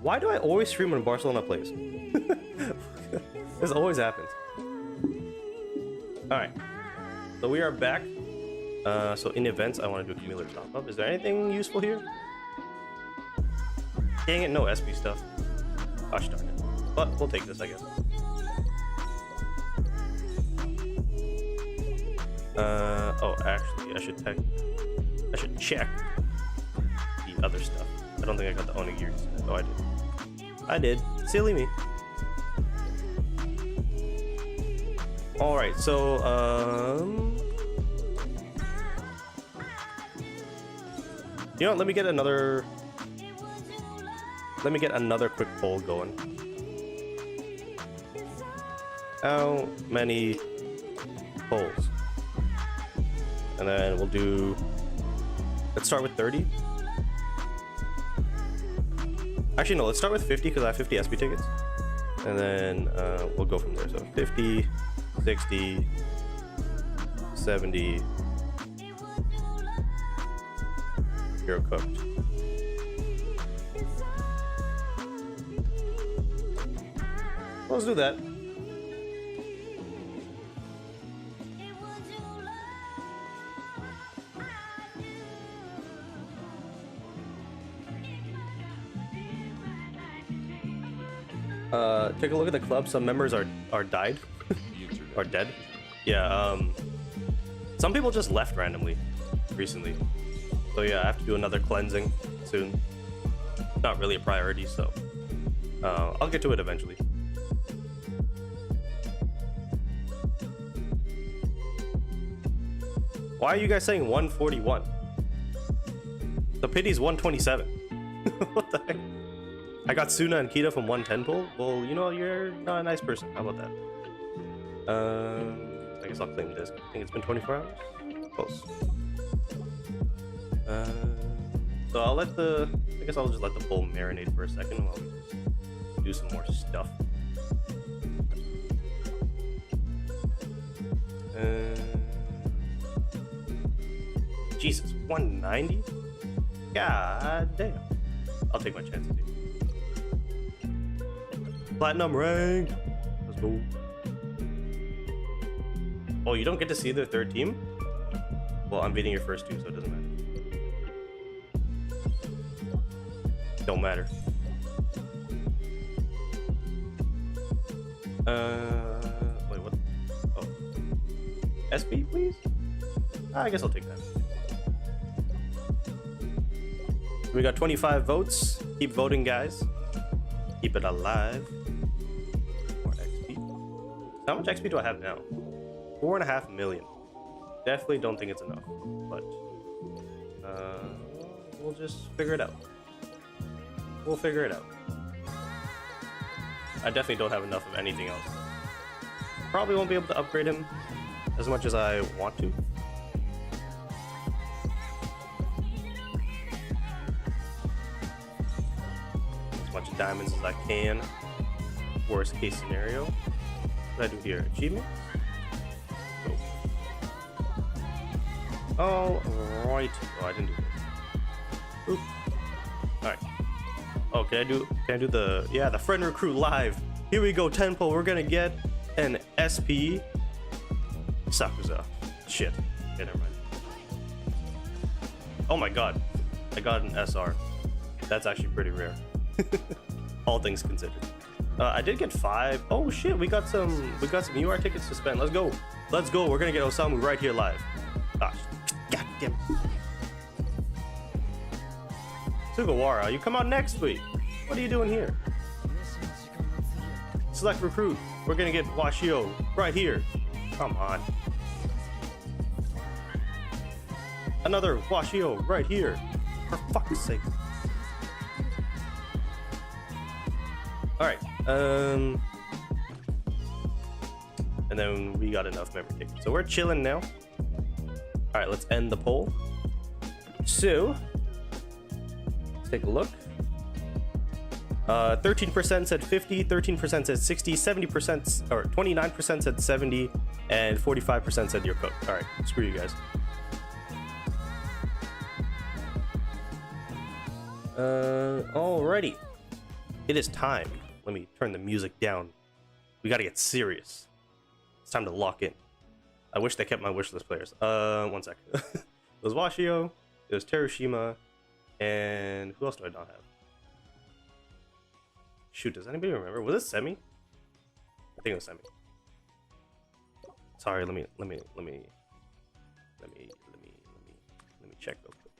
Why do I always stream when Barcelona plays? This always happens. Alright, so we are back. So in events, I want to do a cumulative top up. Is there anything useful here? Dang it, no SP stuff. Gosh darn it. But we'll take this, I guess. Oh, actually, I should check the other stuff. I don't think I got the onigiri. Oh, I did. I did. Silly me. Alright, so, you know what, let me get another quick poll going. How many polls? And then we'll do, let's start with 30. Actually, no, let's start with 50 because I have 50 SP tickets. And then we'll go from there. So 50, 60, 70, hero cooked. Let's do that. Take a look at the club. Some members are died. Are dead. Yeah, some people just left randomly recently. So yeah, I have to do another cleansing soon. Not really a priority, so I'll get to it eventually. Why are you guys saying 141? The pity's 127. What the heck? I got Suna and Kita from 110 pull. Well, you know, you're not a nice person. How about that? I guess I'll claim this. I think it's been 24 hours. Close. So I'll let the. I guess I'll just let the poll marinate for a second while we do some more stuff. Jesus, 190? God damn. I'll take my chances here. Platinum rank. Let's go. Oh, you don't get to see the third team? Well, I'm beating your first two, so it doesn't matter. Don't matter. Wait, what? Oh. SP, please? I guess I'll take that. We got 25 votes. Keep voting, guys. Keep it alive. More XP. How much XP do I have now? 4.5 million. Definitely don't think it's enough, but We'll just figure it out. We'll figure it out. I definitely don't have enough of anything else. Probably won't be able to upgrade him as much as I want to. As much diamonds as I can. Worst case scenario. What did I do here? Achievement? Oh, right. Oh, I didn't do this. Oop. Alright. Oh, can I do the, yeah, the friend recruit live. Here we go, 10 pull. We're gonna get an SP Sakuza. Shit. Okay, never mind. Oh my god. I got an SR. That's actually pretty rare. All things considered. I did get 5. Oh shit, we got some UR tickets to spend. Let's go. Let's go. We're gonna get Osamu right here live. Gosh. God damn. Sugawara, you come out next week. What are you doing here? Select recruit. We're gonna get Washio right here. Come on. Another Washio right here. For fuck's sake. Alright. And then we got enough memory tickets. So we're chilling now. Alright, let's end the poll. So, let's take a look. 13% said 50, 13% said 60, 70% or 29% said 70, and 45% said you're cooked. Alright, screw you guys. Alrighty. It is time. Let me turn the music down. We gotta get serious. It's time to lock in. I wish they kept my wishlist players. One sec. It was Washio, it was Terushima, and who else do I not have? Shoot, does anybody remember? Was it Semi? I think it was Semi. Sorry, let me check real quick.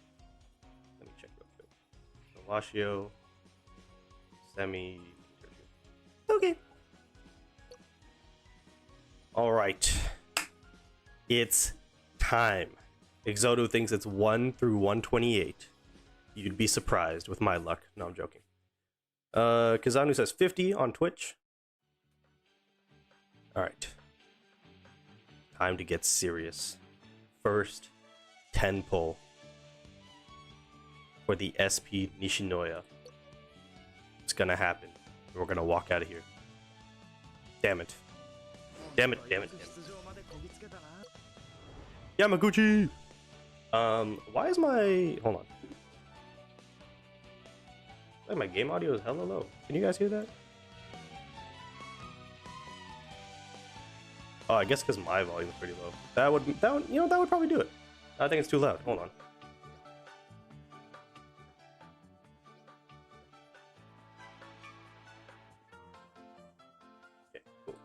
Let me check real quick. So Washio, Semi. Okay. All right. It's time. Exodo thinks it's 1 through 128. You'd be surprised with my luck. No, I'm joking. Kazanu says 50 on Twitch. Alright. Time to get serious. First 10 pull for the SP Nishinoya. It's gonna happen. We're gonna walk out of here. Damn it. Damn it, damn it, damn it. Yamaguchi! Why is my... Hold on. Like my game audio is hella low. Can you guys hear that? Oh, I guess because my volume is pretty low. That would, you know, that would probably do it. I think it's too loud. Hold on. Okay, cool.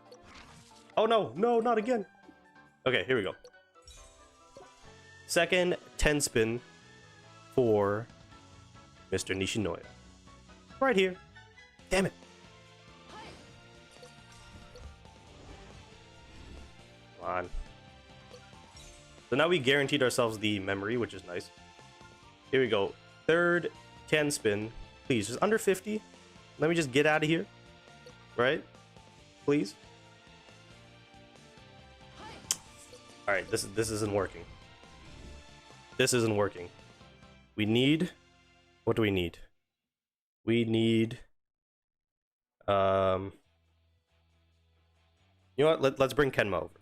Oh no, no, not again. Okay, here we go. Second 10 spin for Mr. Nishinoya. Right here. Damn it. Come on. So now we guaranteed ourselves the memory, which is nice. Here we go. Third 10 spin. Please, just under 50. Let me just get out of here. Right? Please. Alright, this isn't working. This isn't working. We need... What do we need? We need... You know what? Let's bring Kenma over.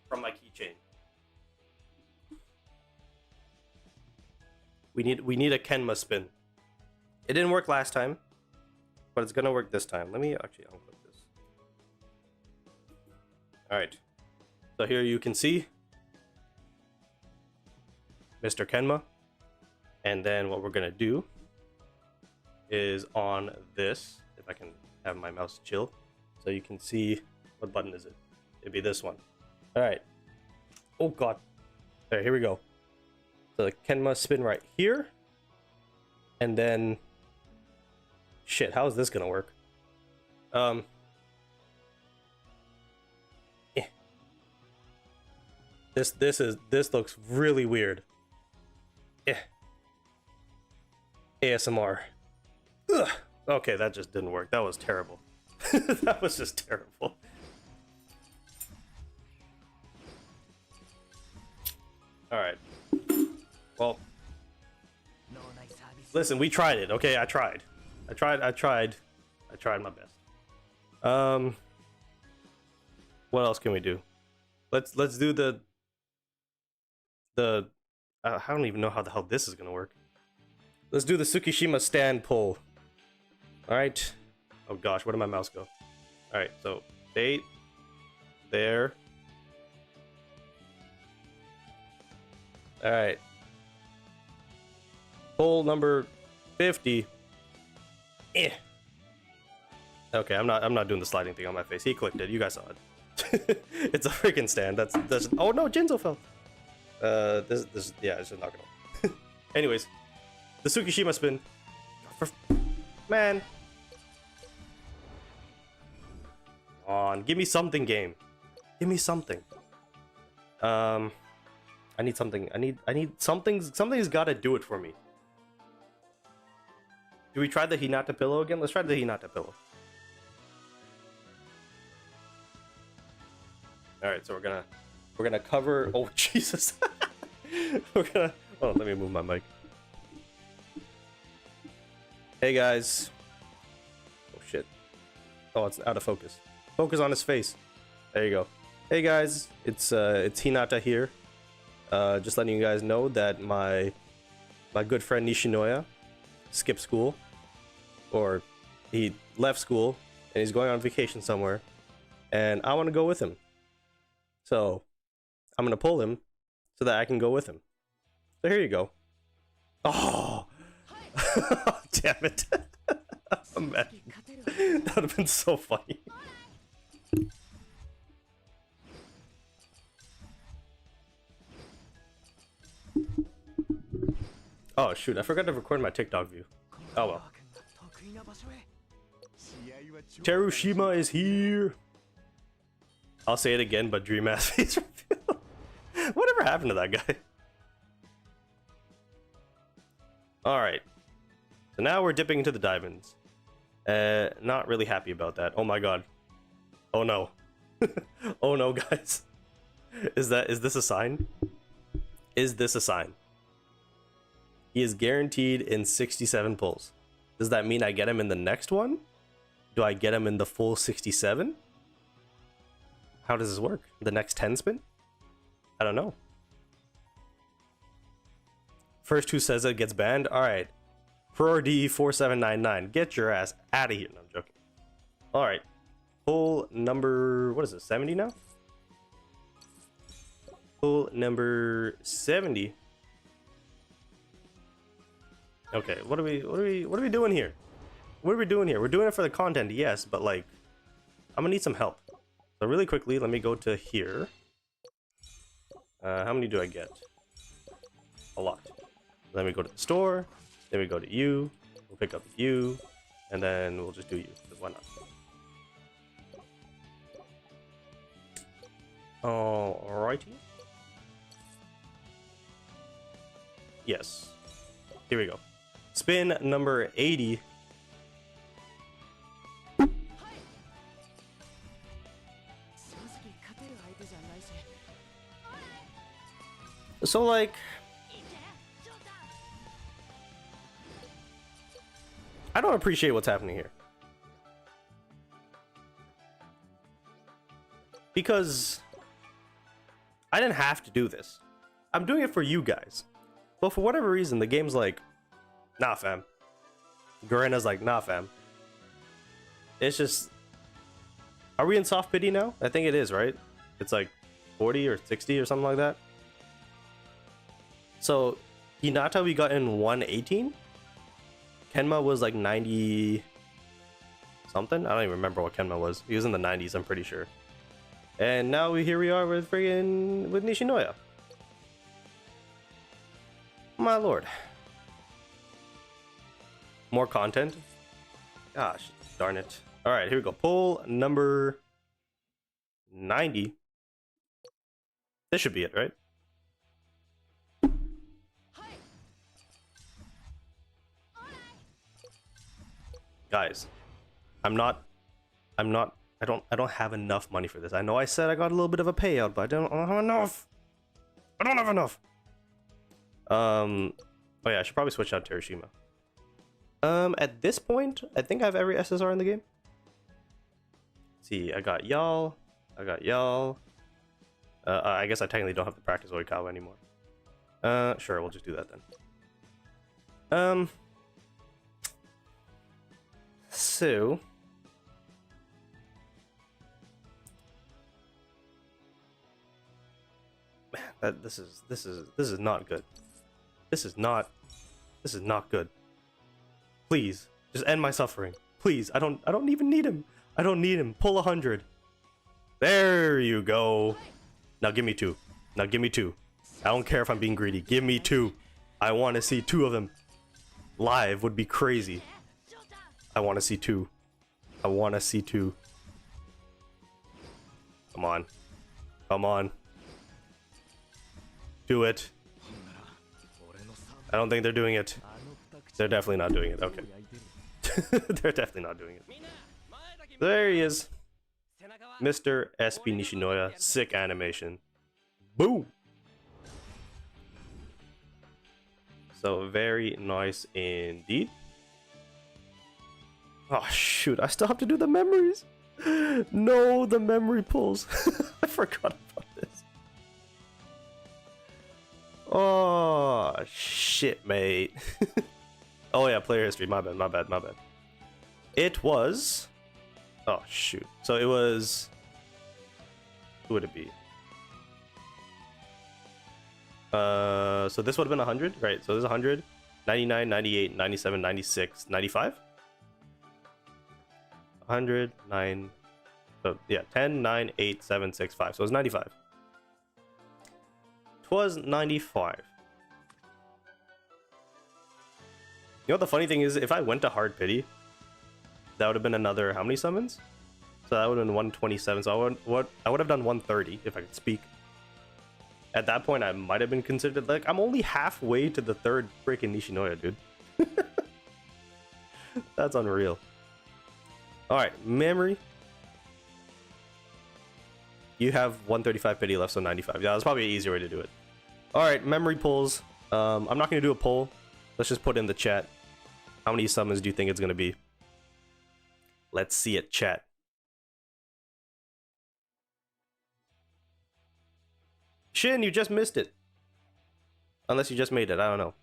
From my keychain. We need a Kenma spin. It didn't work last time, but it's gonna work this time. Let me actually unclick this. Alright. So here you can see Mr. Kenma. And then what we're gonna do is on this, if I can have my mouse chill, so you can see what button is it. It'd be this one. Alright. Oh god. There, here we go. So the Kenma spin right here. And then shit, how is this gonna work? This looks really weird. Eh. ASMR. Ugh. Okay, that just didn't work. That was terrible. That was just terrible. Alright. Well. Listen, we tried it, okay? I tried my best. What else can we do? Let's do the I don't even know how the hell this is gonna work. Let's do the Tsukishima stand pull. Alright. Oh gosh, where did my mouse go? Alright, so bait there. Alright. Pull number 50. Eh. Okay, I'm not doing the sliding thing on my face. He clicked it. You guys saw it. It's a freaking stand. That's oh no, Jinzo fell. This yeah, it's just not gonna. Anyways, the Tsukishima spin. Man. On, give me something, game. Give me something. I need something. I need something. Something's gotta do it for me. Do we try the Hinata pillow again? Let's try the Hinata pillow. Alright, so we're gonna cover. Oh Jesus. We're gonna, oh, let me move my mic. Hey guys. Oh shit. Oh, it's out of focus. Focus on his face. There you go. Hey guys, it's Hinata here. Just letting you guys know that my good friend Nishinoya skipped school, or he left school and he's going on vacation somewhere, and I want to go with him. So I'm gonna pull him so that I can go with him. So here you go. Oh, damn it! Imagine. That would have been so funny. Oh shoot, I forgot to record my TikTok view. Oh well. Terushima is here. I'll say it again, but dream ass face reveal. Whatever happened to that guy? Alright. So now we're dipping into the diamonds. Not really happy about that. Oh my god. Oh no. Oh no, guys. Is this a sign? Is this a sign? He is guaranteed in 67 pulls. Does that mean I get him in the next one? Do I get him in the full 67? How does this work? The next 10 spin? I don't know. First who says it gets banned? Alright. ProRD4799. Get your ass out of here. No, I'm joking. Alright. Pull number... what is it? 70 now? Pull number 70. Okay, what are we doing here? What are we doing here? We're doing it for the content, yes, but like, I'm gonna need some help. So really quickly, let me go to here. How many do I get? A lot. Then we go to the store. Then we go to you. We'll pick up you, and then we'll just do you. Why not? Alrighty. Yes. Here we go. Spin number 80. So like, I don't appreciate what's happening here. Because I didn't have to do this. I'm doing it for you guys. But for whatever reason, the game's like, nah fam. Garena's like, nah fam. It's just, are we in soft pity now? I think it is, right? It's like 40 or 60 or something like that. So Hinata we got in 118. Kenma was like 90 something. I don't even remember what Kenma was. He was in the 90s, I'm pretty sure. And now here we are with friggin' with Nishinoya. My lord. More content? Gosh, darn it. Alright, here we go. Pull number 90. This should be it, right? Guys, I don't have enough money for this. I know I said I got a little bit of a payout, but I don't have enough. I don't have enough. Oh yeah, I should probably switch out Terashima. At this point, I think I have every SSR in the game. Let's see, I got y'all. I guess I technically don't have to practice Oikawa anymore. Sure, we'll just do that then. So man, this is not good. This is not good. Please, just end my suffering. Please, I don't even need him. I don't need him. Pull 100. There you go. Now give me 2. Now give me 2. I don't care if I'm being greedy. Give me 2. I want to see 2 of them. Live would be crazy. I want to see 2. I want to see 2. Come on. Come on. Do it. I don't think they're doing it. They're definitely not doing it. Okay. They're definitely not doing it. There he is. Mr. SP Nishinoya. Sick animation. Boom! So very nice indeed. Oh shoot, I still have to do the memories. No, the memory pulls. I forgot about this. Oh shit, mate. Oh yeah, player history. My bad. It was... Oh shoot. So it was... Who would it be? So this would have been 100, right? So this is 100, 99, 98, 97, 96, 95? 100, 9, so yeah, 10, 9, 8, 7, 6, 5. So it was 95. It was 95. You know what the funny thing is, if I went to Hard Pity, that would have been another, how many summons? So that would have been 127. So I would have done 130 if I could speak. At that point, I might have been considered, like, I'm only halfway to the 3rd freaking Nishinoya, dude. That's unreal. Alright, memory. You have 135 pity left, so 95. Yeah, that's probably an easier way to do it. Alright, memory pulls. I'm not going to do a poll. Let's just put in the chat. How many summons do you think it's going to be? Let's see it, chat. Shin, you just missed it. Unless you just made it, I don't know.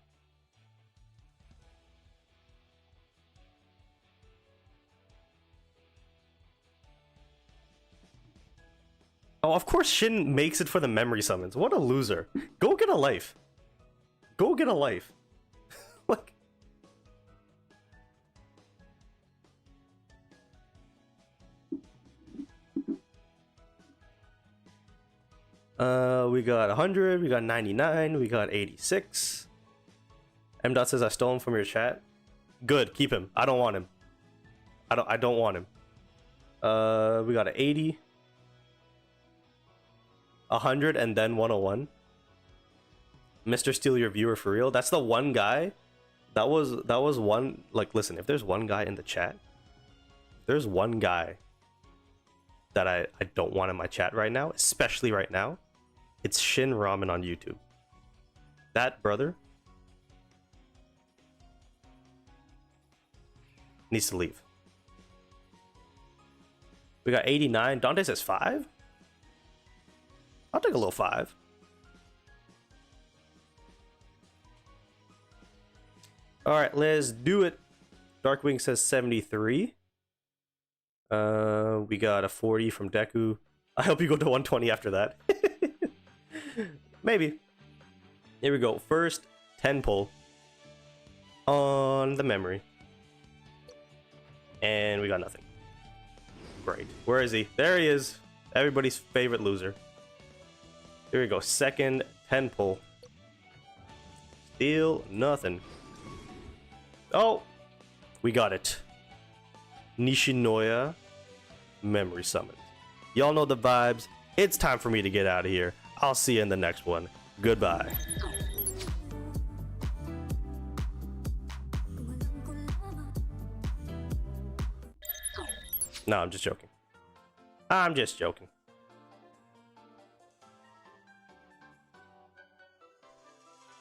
Oh, of course Shin makes it for the memory summons. What a loser. Go get a life. Go get a life. Like... we got 100, we got 99, we got 86. M. Dot says I stole him from your chat. Good, keep him. I don't want him. I don't want him. We got an 80, 100, and then 101. Mr. Steal your viewer for real. That's the one guy. That was one. Like, listen, if there's one guy in the chat, there's one guy that I don't want in my chat right now, especially right now, it's Shin Ramen on YouTube. That brother needs to leave. We got 89. Dante says 5. I'll take a little 5. All right, let's do it. Darkwing says 73. We got a 40 from Deku. I hope you go to 120 after that. Maybe. Here we go. First 10 pull on the memory. And we got nothing. Great. Where is he? There he is. Everybody's favorite loser. Here we go. Second 10 pull. Still nothing. Oh, we got it. Nishinoya memory summon. Y'all know the vibes. It's time for me to get out of here. I'll see you in the next one. Goodbye. No, I'm just joking. I'm just joking.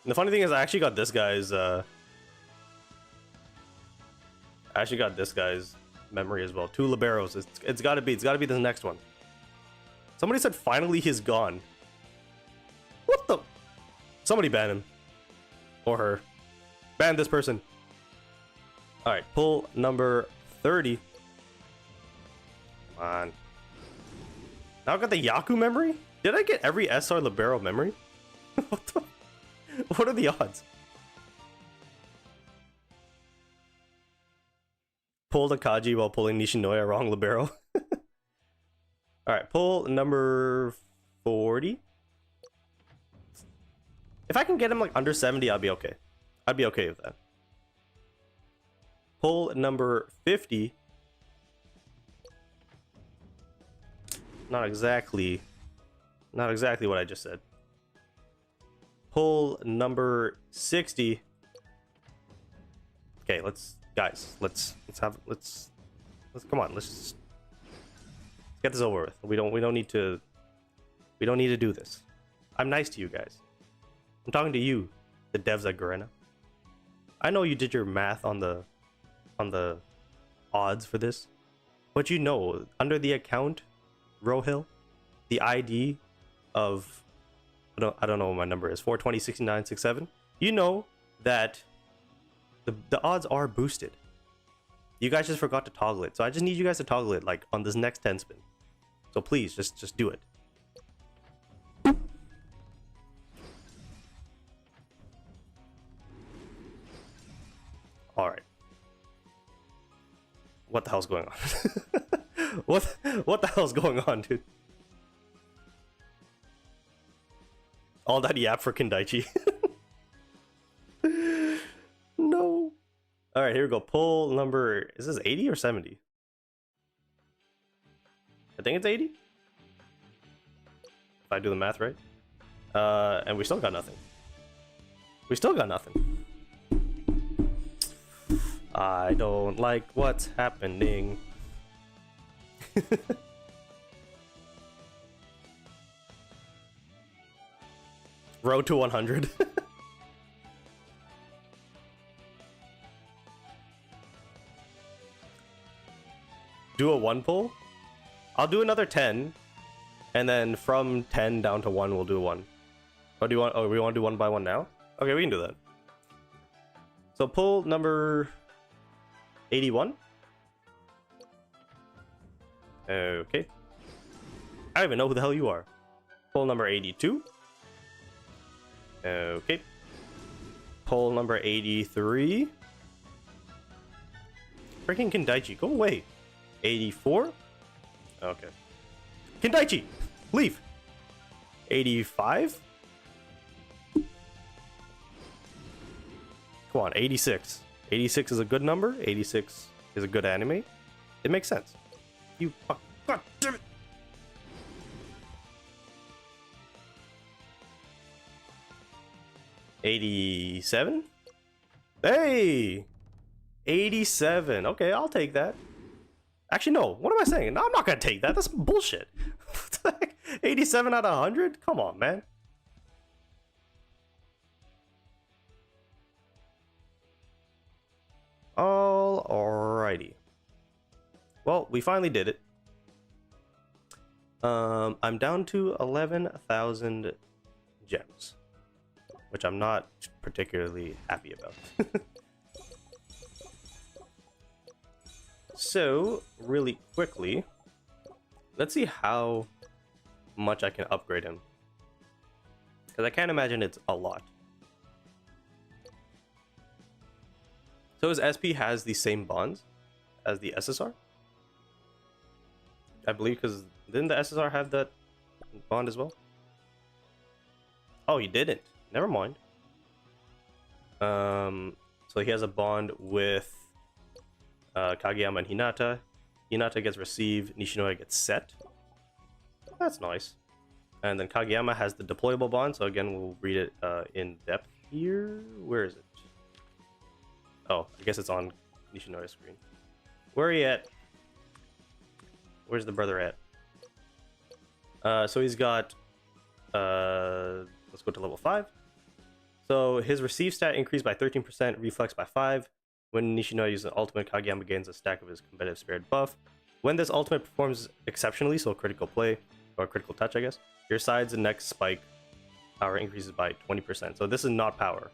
And the funny thing is, I actually got this guy's memory as well. 2 liberos. It's gotta be the next one. Somebody said finally he's gone. What the? Somebody ban him. Or her. Ban this person. Alright, pull number 30. Come on. Now I got the Yaku memory? Did I get every SR libero memory? What are the odds? Pull the Kaji while pulling Nishinoya, wrong libero. Alright, pull number 40. If I can get him like under 70, I'll be okay. I'd be okay with that. Pull number 50. Not exactly what I just said. Pull number 60. Okay, let's come on, let's get this over with. We don't need to do this. I'm nice to you guys. I'm talking to you, the devs at Garena. I know you did your math on the odds for this, but you know, under the account Rohill, the ID of I don't know what my number is, 4206967. You know that the odds are boosted. You guys just forgot to toggle it, so I just need you guys to toggle it like on this next 10 spin. So please just do it. All right. What the hell's going on? What the hell's going on, dude? All that yap for Kendaichi. No. All right, here we go. Pull number, is this 80 or 70? I think it's 80. If I do the math right. And we still got nothing. We still got nothing. I don't like what's happening. Road to 100. Do a 1 pull? I'll do another 10, and then from 10 down to 1 we'll do 1. Oh, we want to do 1 by 1 now? Okay, we can do that. So pull number 81. Okay. I don't even know who the hell you are. Pull number 82. Okay. Pull number 83. Freaking Kendaichi, go away. 84. Okay. Kendaichi, leave. 85. Come on, 86. 86 is a good number. 86 is a good anime. It makes sense. You fuck. God damn it. 87? Hey! 87. Okay, I'll take that. Actually, no. What am I saying? No, I'm not gonna take that. That's bullshit. 87 out of 100? Come on, man. Alrighty. Well, we finally did it. I'm down to 11,000 gems, which I'm not particularly happy about. So, really quickly, let's see how much I can upgrade him. Because I can't imagine it's a lot. So his SP has the same bonds as the SSR? I believe, because didn't the SSR have that bond as well? Oh, he didn't. Never mind. So he has a bond with Kageyama and Hinata. Hinata gets received, Nishinoya gets set. That's nice. And then Kageyama has the deployable bond, so again, we'll read it in depth here. Where is it? Oh, I guess it's on Nishinoya's screen. Where are you at? Where's the brother at? So he's got... let's go to level 5. So his receive stat increased by 13%, reflex by 5. When Nishinoya uses an ultimate, Kageyama gains a stack of his competitive spirit buff. When this ultimate performs exceptionally, so critical play, or critical touch, I guess, your sides and neck spike power increases by 20%. So this is not power.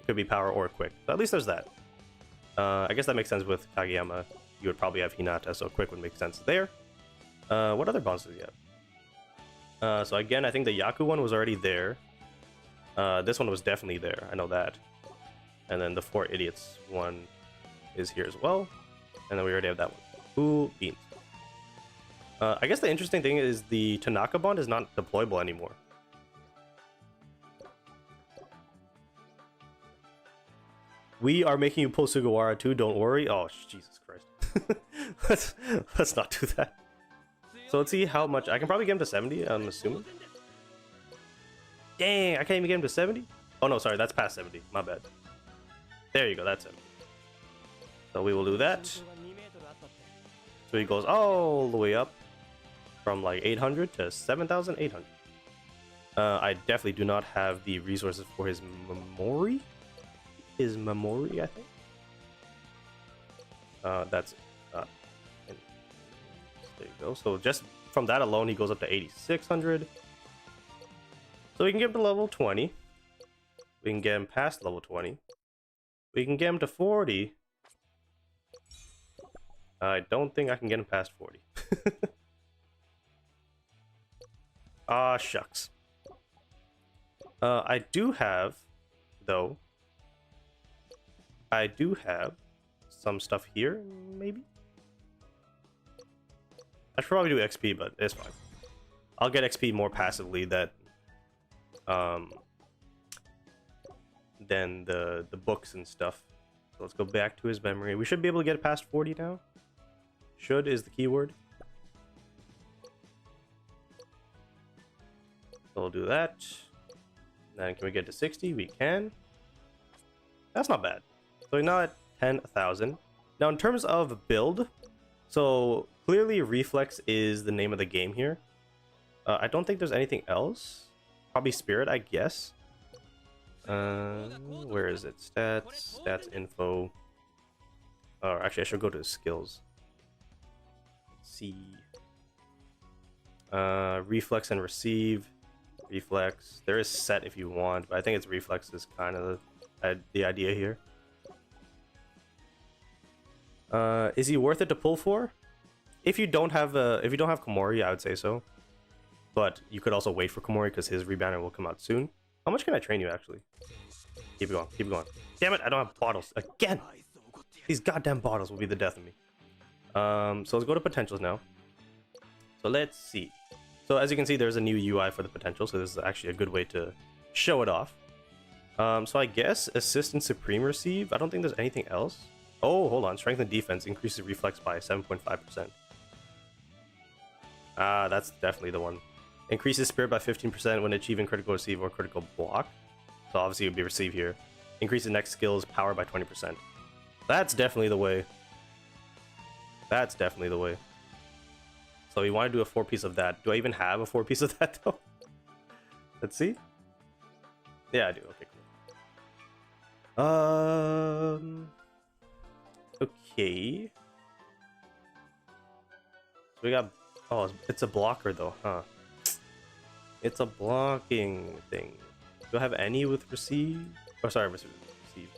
It could be power or quick. So at least there's that. I guess that makes sense with Kageyama. You would probably have Hinata, so quick would make sense there. What other bonds does he have? So again, I think the Yaku one was already there. This one was definitely there. I know that. And then the 4 idiots one is here as well. And then we already have that one. Ooh, beans. I guess the interesting thing is the Tanaka bond is not deployable anymore. We are making you pull Sugawara too, don't worry. Oh, Jesus Christ. let's not do that. So let's see how much. I can probably get him to 70, I'm assuming. Dang, I can't even get him to 70? Oh no, sorry, that's past 70. My bad. There you go, that's it. So we will do that. So he goes all the way up from like 800 to 7,800. I definitely do not have the resources for his memory. His memory, I think. That's it. There you go. So just from that alone, he goes up to 8,600. So we can get him to level 20. We can get him past level 20. We can get him to 40. I don't think I can get him past 40. Ah, shucks. I do have, though. I do have some stuff here, maybe? I should probably do XP, but it's fine. I'll get XP more passively than the books and stuff. So let's go back to his memory. We should be able to get it past 40 now. Should is the keyword. So we'll do that. Then can we get to 60? We can. That's not bad. So we're now at 10,000. Now in terms of build, so clearly Reflex is the name of the game here. I don't think there's anything else. Probably Spirit, I guess. Where is it? Stats, stats info. Or actually, I should go to skills. Let's see. Reflex and receive. Reflex. There is set if you want, but I think it's reflex is kind of the idea here. Is he worth it to pull for? If you don't have Komori, I would say so. But you could also wait for Komori because his rebounder will come out soon. How much can I train you actually? Keep it going, keep it going. Damn it, I don't have bottles again. These goddamn bottles will be the death of me. So let's go to potentials now. So let's see. So as you can see, there's a new UI for the potential. So this is actually a good way to show it off. So I guess assist and supreme receive. I don't think there's anything else. Oh, hold on. Strength and defense increases reflex by 7.5%. Ah, that's definitely the one. Increases spirit by 15% when achieving critical receive or critical block. So obviously it would be receive here. Increases next skill's power by 20%. That's definitely the way. That's definitely the way. So we want to do a 4-piece of that. Do I even have a 4-piece of that though? Let's see. Yeah, I do. Okay, cool. Okay. So we got... Oh, it's a blocker though, huh? It's a blocking thing. Do I have any with receive? Oh, sorry, receive.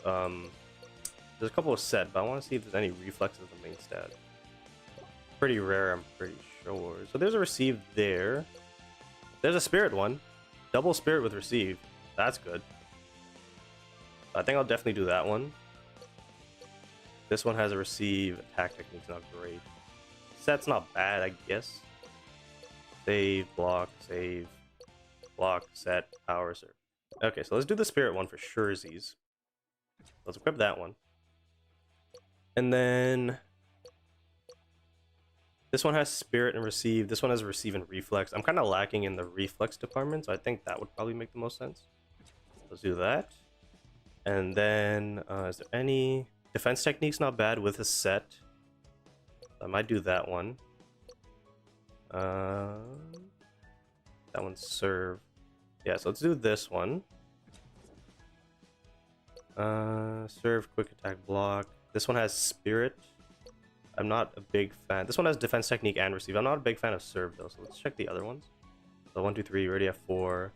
There's a couple of set, but I want to see if there's any reflex as the main stat. Pretty rare, I'm pretty sure. So there's a receive there. There's a spirit one. Double spirit with receive. That's good. I think I'll definitely do that one. This one has a receive. Attack technique's not great. Set's not bad, I guess. Save, block, set, power, serve. Okay, so let's do the spirit one for surezies. Let's equip that one. And then... This one has spirit and receive. This one has receive and reflex. I'm kind of lacking in the reflex department, so I think that would probably make the most sense. Let's do that. And then, is there any defense techniques? Not bad with a set. I might do that one. That one's serve. Yeah, so let's do this one. Serve, quick attack, block. This one has spirit. I'm not a big fan. This one has defense technique and receive. I'm not a big fan of serve though, so let's check the other ones. So 1, 2, 3, we already have 4.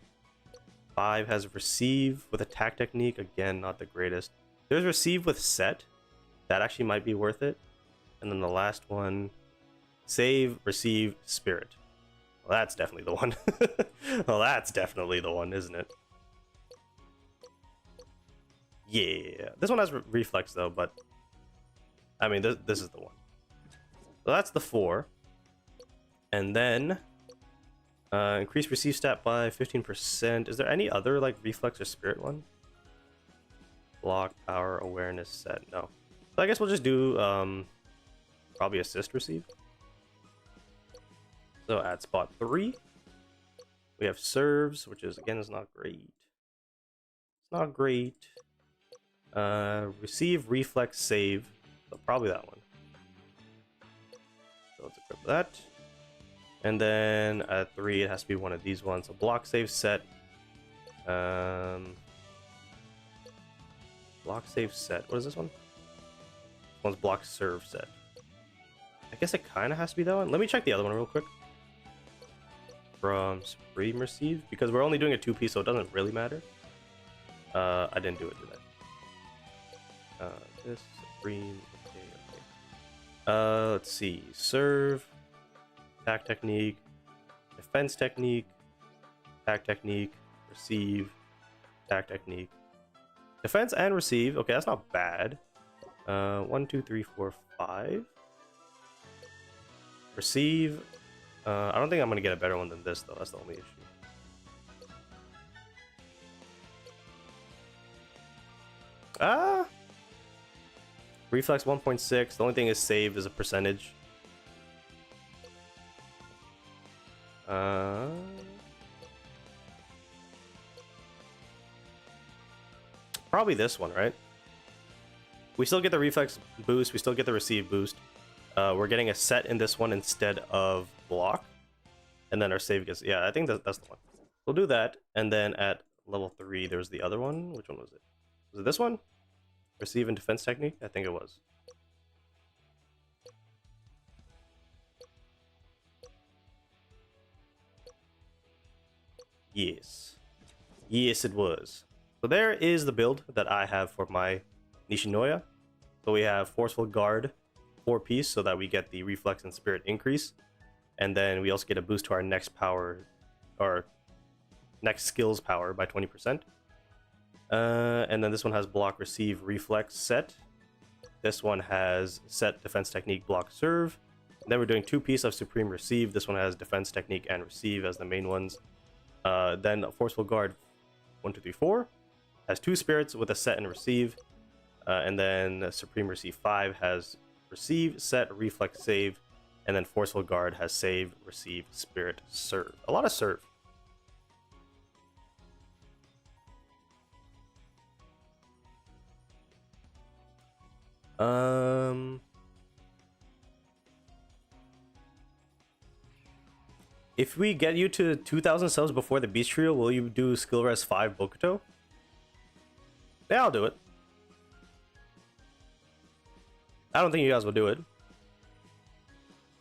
5 has receive with attack technique. Again, not the greatest. There's receive with set. That actually might be worth it. And then the last one, save, receive, spirit. Well, that's definitely the one. Well, that's definitely the one, isn't it? Yeah, this one has reflex though, but I mean, this is the one. So that's the 4. And then increase receive stat by 15%. Is there any other like reflex or spirit one? Block, power, awareness, set. No. So I guess we'll just do probably assist receive. So at spot 3, we have serves, which is again is not great. It's not great. Receive, reflex, save. So probably that one. So let's equip that. And then at 3, it has to be one of these ones. So block, save, set. Block, save, set. What is this one? This one's block, serve, set. I guess it kind of has to be that one. Let me check the other one real quick. From Supreme Receive, because we're only doing a 2-piece, so it doesn't really matter. I didn't do it, did I? This Supreme. Okay. Let's see. Serve, attack technique, defense technique, attack technique, receive, attack technique, defense and receive. Okay, that's not bad. 1, 2, 3, 4, 5. Receive. I don't think I'm gonna get a better one than this though. That's the only issue. Reflex 1.6. The only thing is save is a percentage. Probably this one, right? We still get the reflex boost. We still get the receive boost. We're getting a set in this one instead of block. And then our save gets... Yeah, I think that's the one. We'll do that. And then at level 3, there's the other one. Which one was it? Was it this one? Receive and defense technique? I think it was. Yes. Yes, it was. So there is the build that I have for my Nishinoya. So we have Forceful Guard, 4-piece, so that we get the Reflex and Spirit increase. And then we also get a boost to our next power, or next skills power by 20%. And then this one has Block, Receive, Reflex, Set. This one has Set, Defense Technique, Block, Serve. And then we're doing 2-piece of Supreme Receive. This one has Defense Technique and Receive as the main ones. Then Forceful Guard 1, 2, 3, 4 has 2 spirits with a set and receive. And then Supreme Receive 5 has receive, set, reflex, save. And then Forceful Guard has save, receive, spirit, serve. A lot of serve. If we get you to 2,000 subs before the Beast Trio, will you do Skill Res 5 Bokuto? Yeah, I'll do it. I don't think you guys will do it,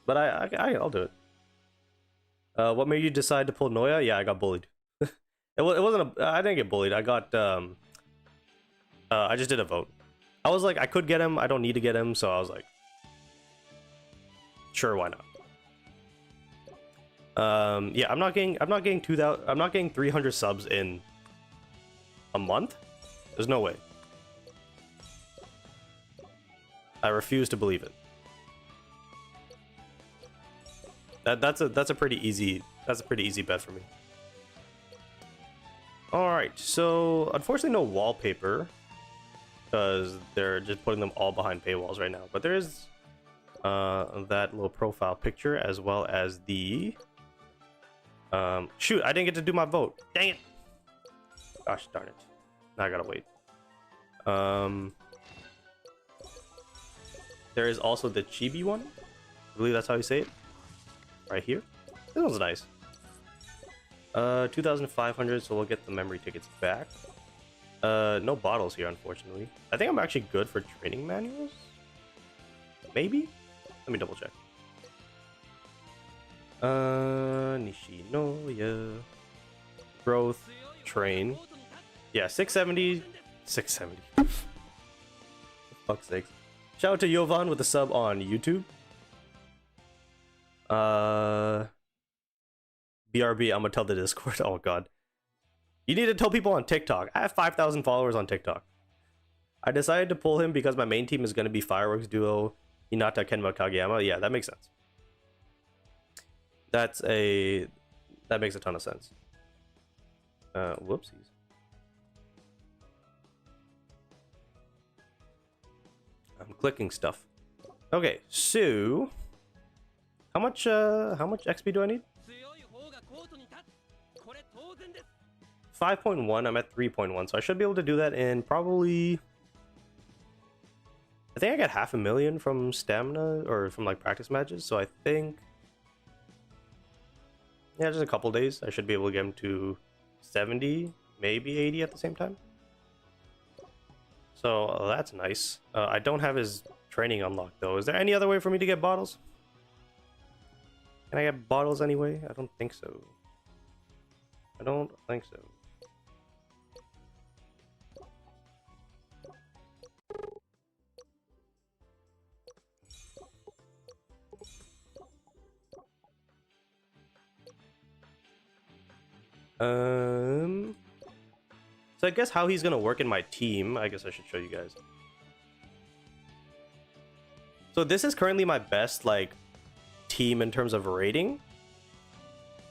but I'll do it. What made you decide to pull Noya? Yeah, I got bullied. It wasn't I didn't get bullied. I got I just did a vote. I was like, I could get him. I don't need to get him, so I was like, sure, why not? Yeah, I'm not getting 2,000. I'm not getting 300 subs in a month. There's no way. I refuse to believe it. That's a pretty easy bet for me. All right, so unfortunately no wallpaper because they're just putting them all behind paywalls right now. But there is that little profile picture, as well as the shoot, I didn't get to do my vote. Dang it. Gosh darn it. Now I gotta wait. There is also the chibi one. I believe that's how you say it. Right here. This one's nice. 2,500, so we'll get the memory tickets back. No bottles here, unfortunately. I think I'm actually good for training manuals. Maybe? Let me double check. Nishinoya. Growth. Train. Yeah, 670. 670. For fuck's sakes. Shout out to Yovan with the sub on YouTube. BRB, I'm gonna tell the Discord. Oh god. You need to tell people on TikTok. I have 5,000 followers on TikTok. I decided to pull him because my main team is gonna be Fireworks Duo, Hinata, Kenma, Kageyama. Yeah, that makes sense. That makes a ton of sense. Whoopsies. I'm clicking stuff. Okay, so how much XP do I need? 5.1. I'm at 3.1, so I should be able to do that in probably, I think I got 500,000 from stamina or from like practice matches, so I think, yeah, just a couple days I should be able to get him to 70, maybe 80 at the same time. So that's nice. I don't have his training unlocked though. Is there any other way for me to get bottles? Can I get bottles anyway? I don't think so. I don't think so. So I guess how he's gonna work in my team, I guess I should show you guys. So this is currently my best like team in terms of rating.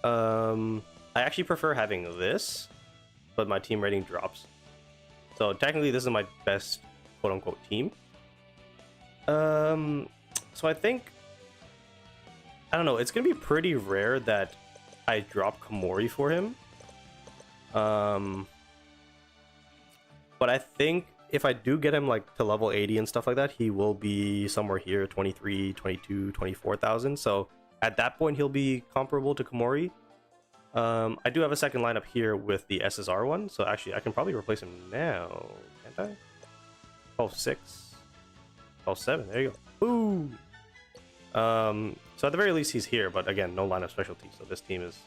I actually prefer having this, but my team rating drops. So technically this is my best quote-unquote team. So I think, I don't know, it's gonna be pretty rare that I drop Komori for him. But I think if I do get him like to level 80 and stuff like that, he will be somewhere here, 23, 22, 24,000. So at that point, he'll be comparable to Komori. I do have a second lineup here with the SSR one. So actually, I can probably replace him now, can't I? 12-6. 12-7, there you go. Ooh! So at the very least, he's here. But again, no lineup specialty. So this team is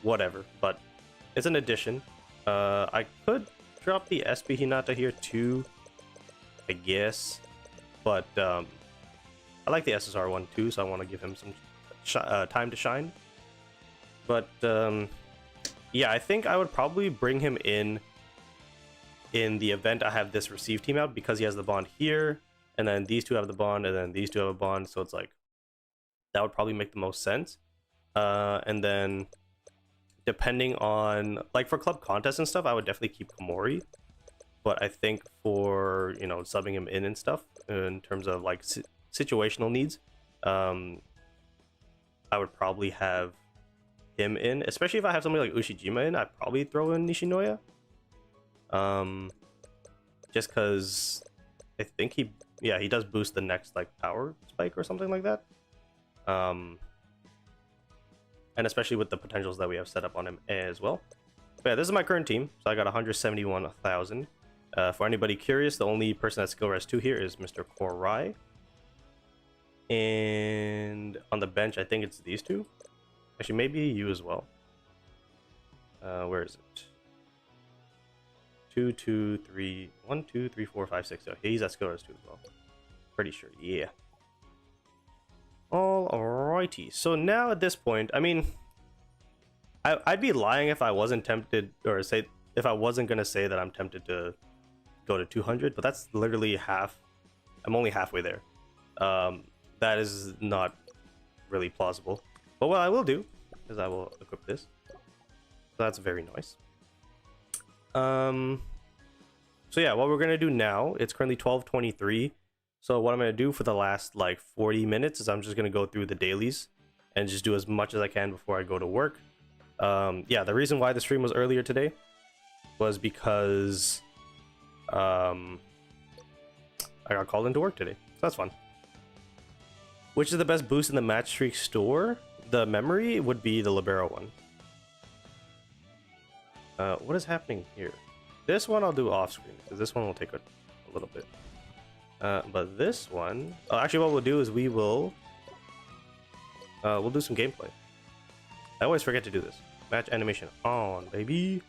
whatever. But it's an addition. I could drop the SP Hinata here too, I guess, but I like the SSR one too, so I want to give him some time to shine. But yeah, I think I would probably bring him in the event I have this receive team out, because he has the bond here, and then these two have the bond, and then these two have a bond, so it's like that would probably make the most sense. And then depending on, like, for club contests and stuff, I would definitely keep Komori. But I think for, you know, subbing him in and stuff, in terms of, like, situational needs, I would probably have him in. Especially if I have somebody like Ushijima in, I'd probably throw in Nishinoya. Just because I think he does boost the next, like, power spike or something like that. And especially with the potentials that we have set up on him as well. But yeah, this is my current team. So I got 171,000. For anybody curious, the only person that's skill res 2 here is Mr. Korai. And on the bench, I think it's these two. Actually, maybe you as well. Where is it? 1, 2, 3, 4, 5, 6. Oh, he's at skill res 2 as well. Pretty sure, yeah. Alrighty, so now at this point, I mean, I'd be lying if I wasn't tempted, or if I wasn't gonna say that I'm tempted to go to 200, but that's literally half. I'm only halfway there. That is not really plausible. But what I will do is I will equip this. So that's very nice. So yeah, what we're gonna do now, it's currently 12:23. So what I'm gonna do for the last like 40 minutes is I'm just gonna go through the dailies and just do as much as I can before I go to work. Yeah, the reason why the stream was earlier today was because I got called into work today, so that's fun. Which is the best boost in the match streak store? The memory would be the libero one. What is happening here? This one I'll do off screen because this one will take a little bit. But this one, oh, actually, what we'll do is we'll do some gameplay. I always forget to do this. Match animation on, baby.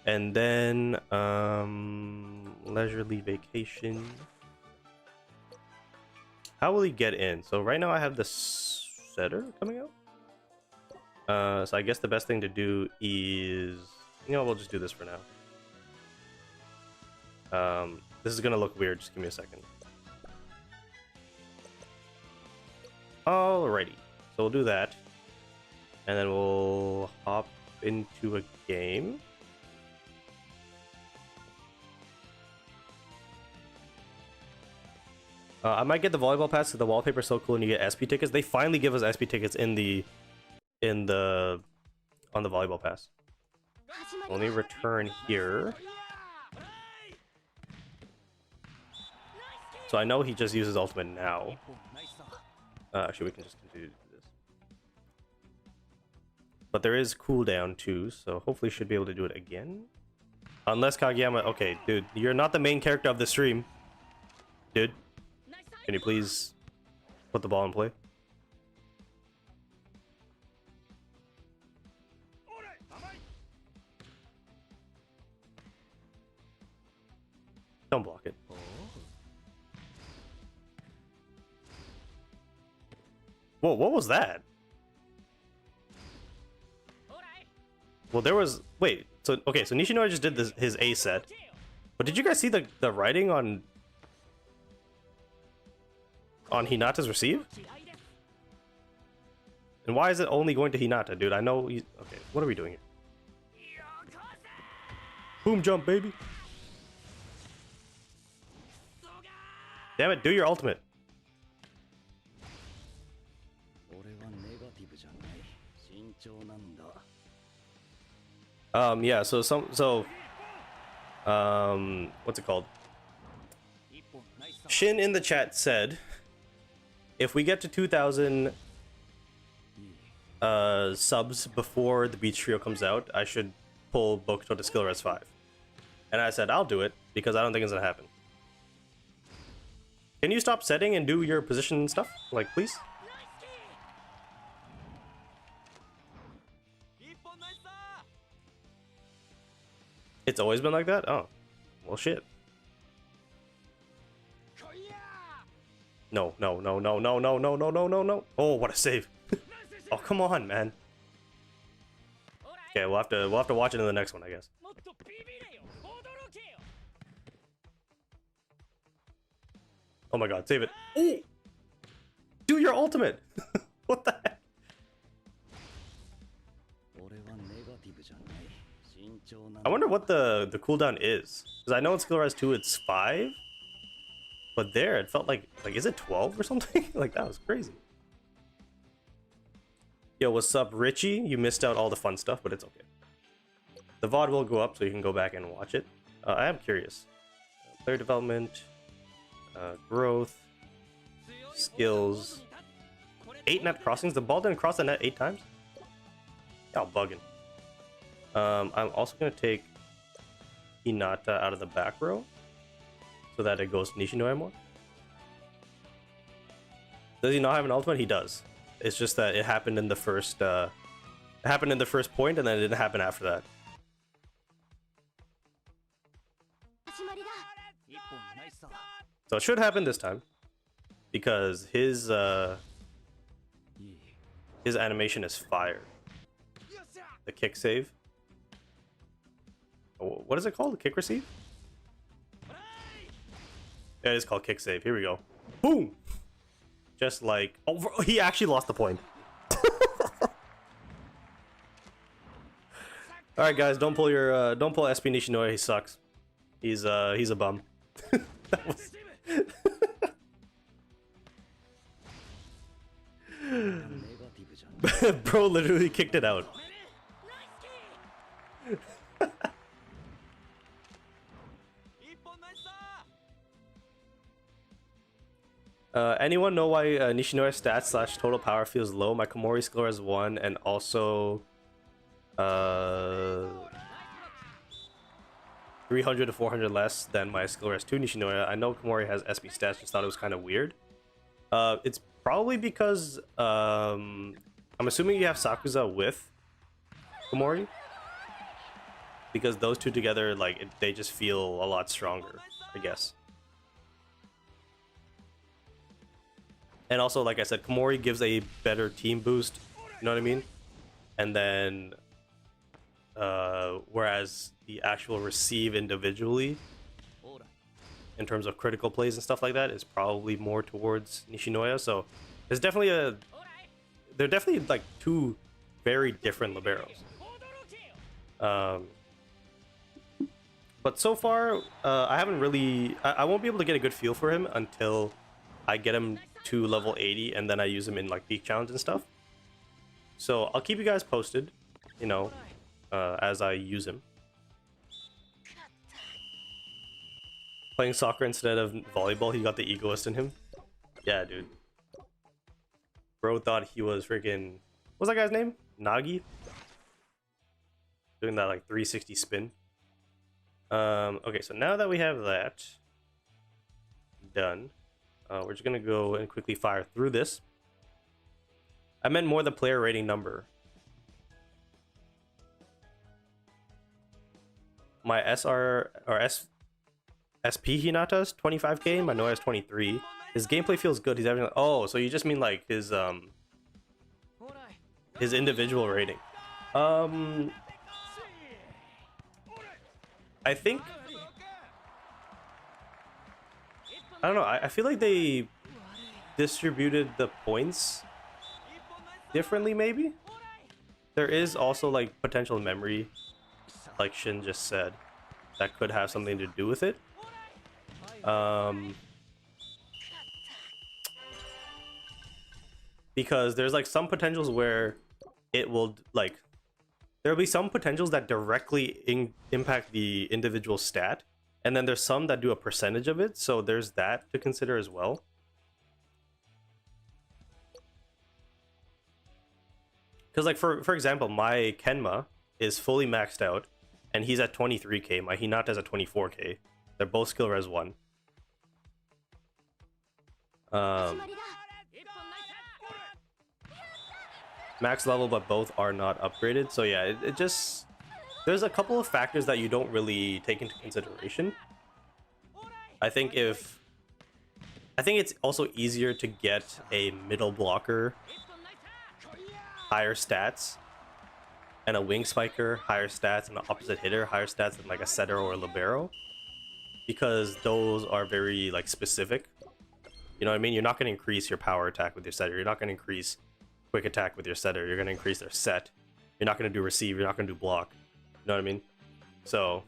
And then leisurely vacation. How will he get in? So right now I have the setter coming out. So I guess the best thing to do is, you know, we'll just do this for now. This is gonna look weird. Just give me a second. Alrighty, so we'll do that, and then we'll hop into a game. I might get the volleyball pass because the wallpaper's so cool and you get SP tickets. They finally give us SP tickets on the volleyball pass. Let me return here. So I know he just uses ultimate now. Actually, we can just continue to do this. But there is cooldown too, so hopefully should be able to do it again. Unless Kageyama... Okay, dude, you're not the main character of the stream. Dude, can you please put the ball in play? Don't block it. Whoa, what was that? Well, there was... Wait, so... Okay, so Nishinoya just did his A set. But did you guys see the writing on Hinata's receive? And why is it only going to Hinata, dude? I know he's... Okay, what are we doing here? Boom jump, baby! Damn it, do your ultimate. Yeah, so what's it called? Shin in the chat said, if we get to 2,000 subs before the Beach Trio comes out, I should pull Bokuto to Skill Res 5. And I said, I'll do it, because I don't think it's gonna happen. Can you stop setting and do your position and stuff? Like, please? It's always been like that? Oh. Well, shit. No, no, no, no, no, no, no, no, no, no, no. Oh, what a save. Oh, come on, man. Okay, we'll have to watch it in the next one, I guess. Oh my god, save it. Ooh. Do your ultimate. What the heck? I wonder what the cooldown is. Because I know in Skill Rise 2 it's 5. But there it felt like is it 12 or something? Like that was crazy. Yo, what's up, Richie? You missed out all the fun stuff, but it's okay. The VOD will go up so you can go back and watch it. I am curious. Player development, growth, skills. 8 net crossings. The ball didn't cross the net 8 times? Y'all bugging. I'm also going to take Hinata out of the back row so that it goes to Nishinoya more. Does he not have an ultimate? He does. It's just that it happened in the first point and then it didn't happen after that. So it should happen this time because his animation is fire. The kick save. What is it called? The kick receive? Yeah, it is called kick save. Here we go. Boom! Just like... Oh, he actually lost the point. Alright guys, don't pull SP Nishinoya, he sucks. He's a bum. Bro literally kicked it out. Anyone know why Nishinoya's stats / total power feels low? My Komori score is 1, and also 300 to 400 less than my score is 2 Nishinoya. I know Komori has SP stats, just thought it was kind of weird. It's probably because I'm assuming you have Sakuza with Komori, because those two together, like they just feel a lot stronger, I guess. And also, like I said, Komori gives a better team boost, you know what I mean? And then whereas the actual receive individually in terms of critical plays and stuff like that is probably more towards Nishinoya. So there's definitely they're definitely like two very different liberos. But so far I haven't really I won't be able to get a good feel for him until I get him to level 80 and then I use him in like peak challenge and stuff. So I'll keep you guys posted, you know, as I use him. Playing soccer instead of volleyball, he got the egoist in him. Yeah, dude. Bro thought he was freaking... What's that guy's name? Nagi? Doing that like 360 spin. Okay, so now that we have that done, we're just gonna go and quickly fire through this. I meant more the player rating number. My SR or SP Hinata's 25k, my Noya's 23. His gameplay feels good. He's having oh, so you just mean like his individual rating. I think I don't know. I feel like they distributed the points differently, maybe. There is also like potential memory, like Shin just said, that could have something to do with it. Because there's like some potentials where it will like there'll be some potentials that directly impact the individual stat, and then there's some that do a percentage of it, so there's that to consider as well. Because like for example, my Kenma is fully maxed out and he's at 23k, my Hinata's at 24k. They're both skill res 1. Max level, but both are not upgraded. So yeah, it just there's a couple of factors that you don't really take into consideration. I think it's also easier to get a middle blocker higher stats and a wing spiker higher stats and an opposite hitter higher stats than like a setter or a libero, because those are very like specific. You know what I mean? You're not going to increase your power attack with your setter. You're not going to increase quick attack with your setter. You're going to increase their set. You're not going to do receive. You're not going to do block. You know what I mean? So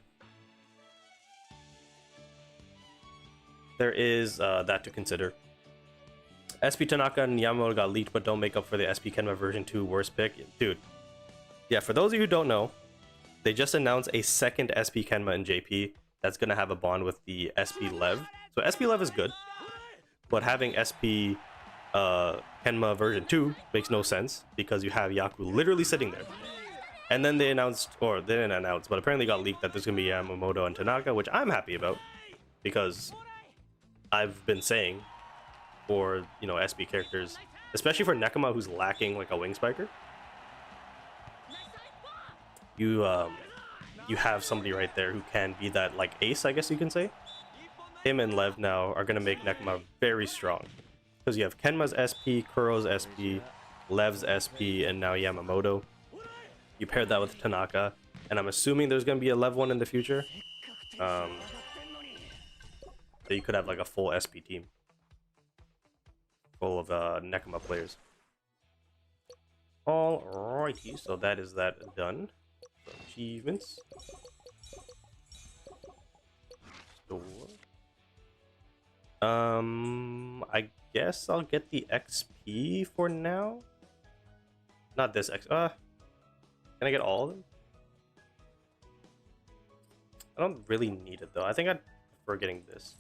there is that to consider. SP Tanaka and Yamamoto got leaked, but don't make up for the SP Kenma version 2 worst pick. Dude, yeah, for those of you who don't know, they just announced a second SP Kenma in JP that's going to have a bond with the SP Lev. So SP Lev is good, but having SP Kenma version 2 makes no sense because you have Yaku literally sitting there. And then they announced, or they didn't announce, but apparently got leaked that there's going to be Yamamoto and Tanaka, which I'm happy about because I've been saying for, you know, SP characters, especially for Nekama who's lacking like a wing spiker, you have somebody right there who can be that like ace, I guess you can say. Him and Lev now are going to make Nekama very strong because you have Kenma's SP, Kuro's SP, Lev's SP, and now Yamamoto. You paired that with Tanaka, and I'm assuming there's going to be a Lev one in the future. So you could have like a full SP team full of Nekama players. Alrighty, so that is that done. So achievements. Store. I guess I'll get the XP for now. Not this X. Can I get all of them? I don't really need it though. I think I'd prefer getting this.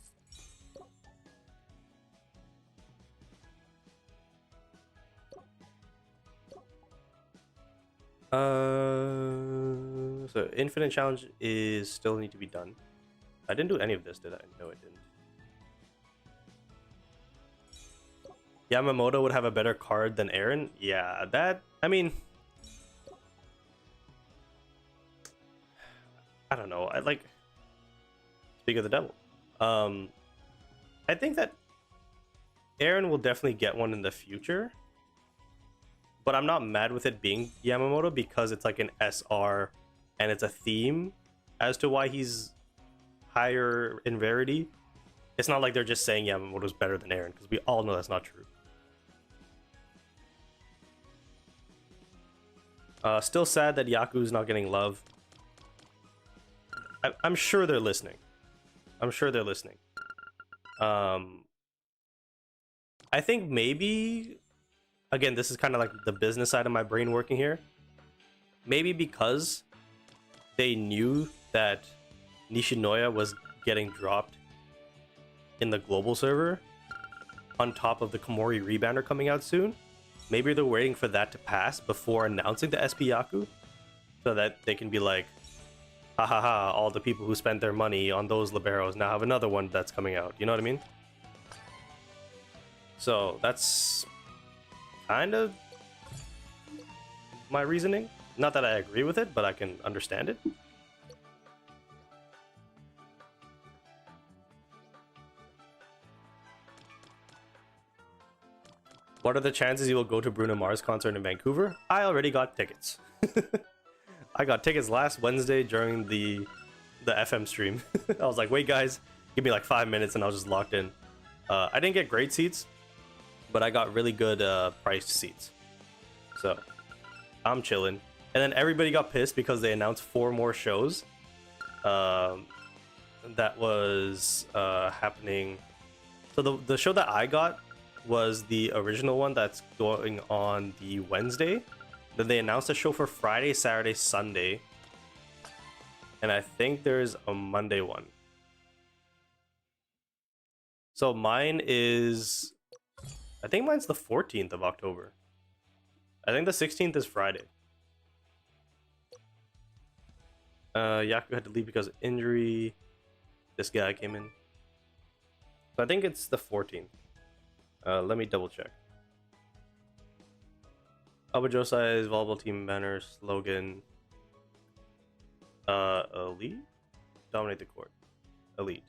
So infinite challenge is still need to be done. I didn't do any of this, did I? No, I didn't. Yamamoto would have a better card than Aaron. Yeah, that, I mean, I don't know. I like, speak of the devil. I think that Aaron will definitely get one in the future, but I'm not mad with it being Yamamoto because it's like an SR and it's a theme as to why he's higher in rarity. It's not like they're just saying Yamamoto's better than Aaron, because we all know that's not true. Still sad that Yaku's not getting love. I'm sure they're listening. I'm sure they're listening. I think maybe, again, this is kind of like the business side of my brain working here. Maybe because they knew that Nishinoya was getting dropped in the global server on top of the Komori Rebounder coming out soon. Maybe they're waiting for that to pass before announcing the SP Yaku, so that they can be like, ha ha ha, all the people who spent their money on those liberos now have another one that's coming out. You know what I mean? So that's kind of my reasoning. Not that I agree with it, but I can understand it. What are the chances you will go to Bruno Mars concert in Vancouver? I already got tickets. I got tickets last Wednesday during the FM stream. I was like, wait guys, give me like 5 minutes and I was just locked in. I didn't get great seats, but I got really good priced seats. So I'm chilling. And then everybody got pissed because they announced 4 more shows. That was happening. So the show that I got was the original one that's going on the Wednesday. Then they announced a show for Friday, Saturday, Sunday. And I think there's a Monday one. So mine is, I think mine's the 14th of October. I think the 16th is Friday. Yaku had to leave because of injury. This guy came in. So I think it's the 14th. Let me double check. Alba Josai's volleyball team banner slogan. Elite? Dominate the court. Elite.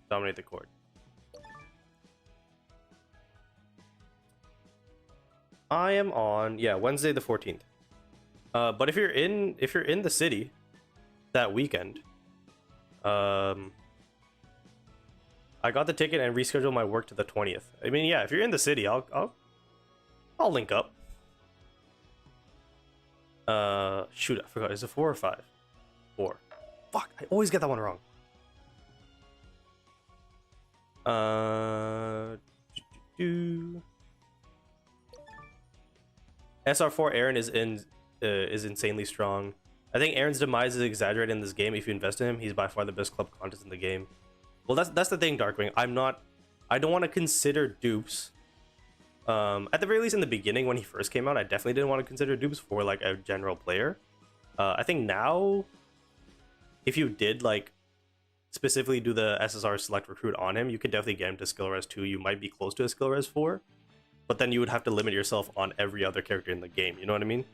Dominate the court. I am on, yeah, Wednesday the 14th. But if you're in the city that weekend, I got the ticket and rescheduled my work to the 20th. I mean, yeah, if you're in the city, I'll link up. Shoot, I forgot. Is it 4 or 5? 4. Fuck, I always get that one wrong. SR4 Aaron is insanely strong. I think Aaron's demise is exaggerated in this game. If you invest in him, he's by far the best club contest in the game. Well, that's the thing, Darkwing. I don't want to consider dupes. At the very least, in the beginning when he first came out, I definitely didn't want to consider dupes for like a general player. I think now, if you did like specifically do the SSR select recruit on him, you could definitely get him to skill res 2. You might be close to a skill res 4, but then you would have to limit yourself on every other character in the game. You know what I mean?